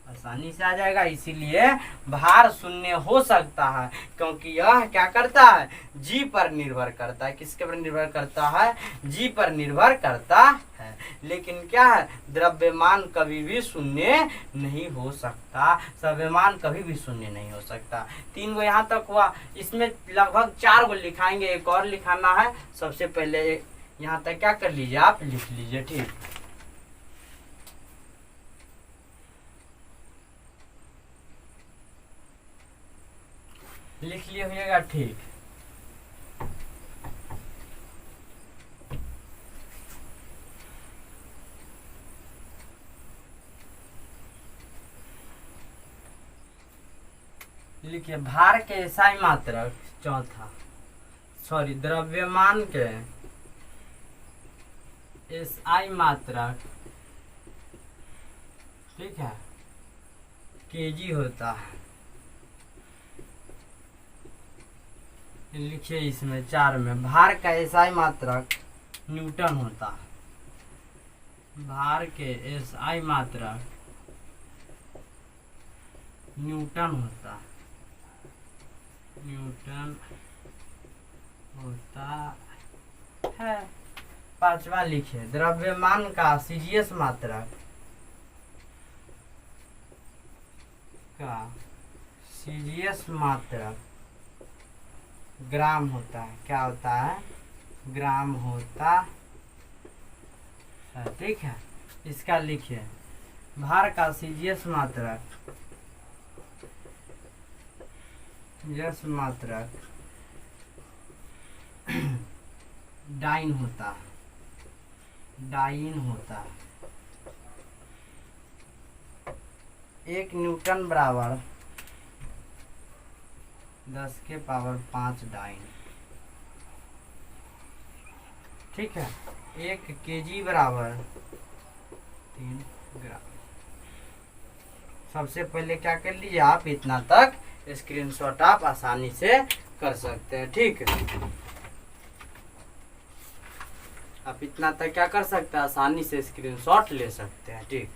आसानी से आ जाएगा। इसीलिए भार शून्य हो सकता है, क्योंकि यह क्या करता है, जी पर निर्भर करता है, किसके पर निर्भर करता है, जी पर निर्भर करता है। लेकिन क्या है, द्रव्यमान कभी भी शून्य नहीं हो सकता, द्रव्यमान कभी भी शून्य नहीं हो सकता। 3 गो यहाँ तक हुआ, इसमें लगभग 4 गो लिखाएंगे, एक और लिखाना है। सबसे पहले यहाँ तक क्या कर लीजिए, आप लिख लीजिए, ठीक, लिख लिए होइएगा, ठीक। लिखिए भार के एसआई मात्रक, चौथा सॉरी द्रव्यमान के एसआई मात्रक, ठीक है, केजी होता है। लिखिए इसमें 4 में भार का एसआई मात्रक न्यूटन होता है, भार के एसआई मात्रक न्यूटन होता है, न्यूटन होता है। 5वां लिखिए द्रव्यमान का सीजीएस मात्रक का सीजीएस मात्रक ग्राम होता है, क्या होता है, ग्राम होता है, ठीक है। इसका लिखिए भार का सीजीएस मात्रक, सीजीएस मात्रक डाइन होता है, डाइन होता है। 1 न्यूटन बराबर 10 के पावर 5 डाइन, ठीक है। 1 केजी बराबर 3 ग्राम। सबसे पहले क्या कर लीजिए आप, इतना तक स्क्रीनशॉट आप आसानी से कर सकते हैं, ठीक है। आप इतना तक क्या कर सकते हैं, आसानी से स्क्रीनशॉट ले सकते हैं, ठीक।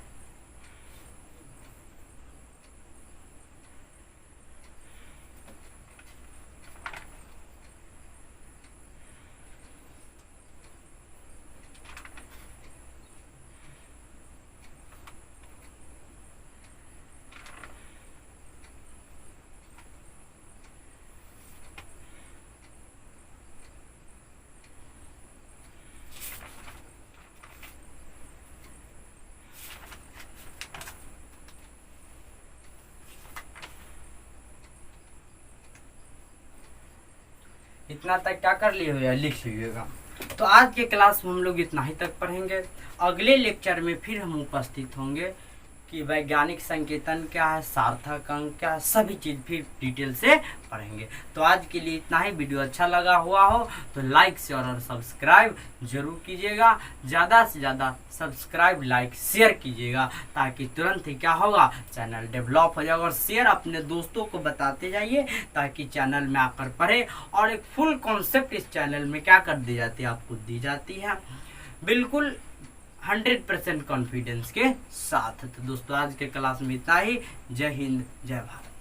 इतना तक क्या कर लिए हो या लिख लीजिएगा। तो आज के क्लास में हम लोग इतना ही तक पढ़ेंगे। अगले लेक्चर में फिर हम उपस्थित होंगे कि वैज्ञानिक संकेतन क्या है, सार्थक अंक क्या है, सभी चीज़ फिर डिटेल से पढ़ेंगे। तो आज के लिए इतना ही। वीडियो अच्छा लगा हुआ हो तो लाइक शेयर और सब्सक्राइब जरूर कीजिएगा। ज़्यादा से ज़्यादा सब्सक्राइब लाइक शेयर कीजिएगा ताकि तुरंत ही क्या होगा, चैनल डेवलप हो जाएगा। और शेयर अपने दोस्तों को बताते जाइए ताकि चैनल में आकर पढ़े। और एक फुल कॉन्सेप्ट इस चैनल में क्या कर दी जाती है, आपको दी जाती है बिल्कुल 100% कॉन्फिडेंस के साथ। तो दोस्तों आज के क्लास में इतना ही। जय हिंद, जय भारत।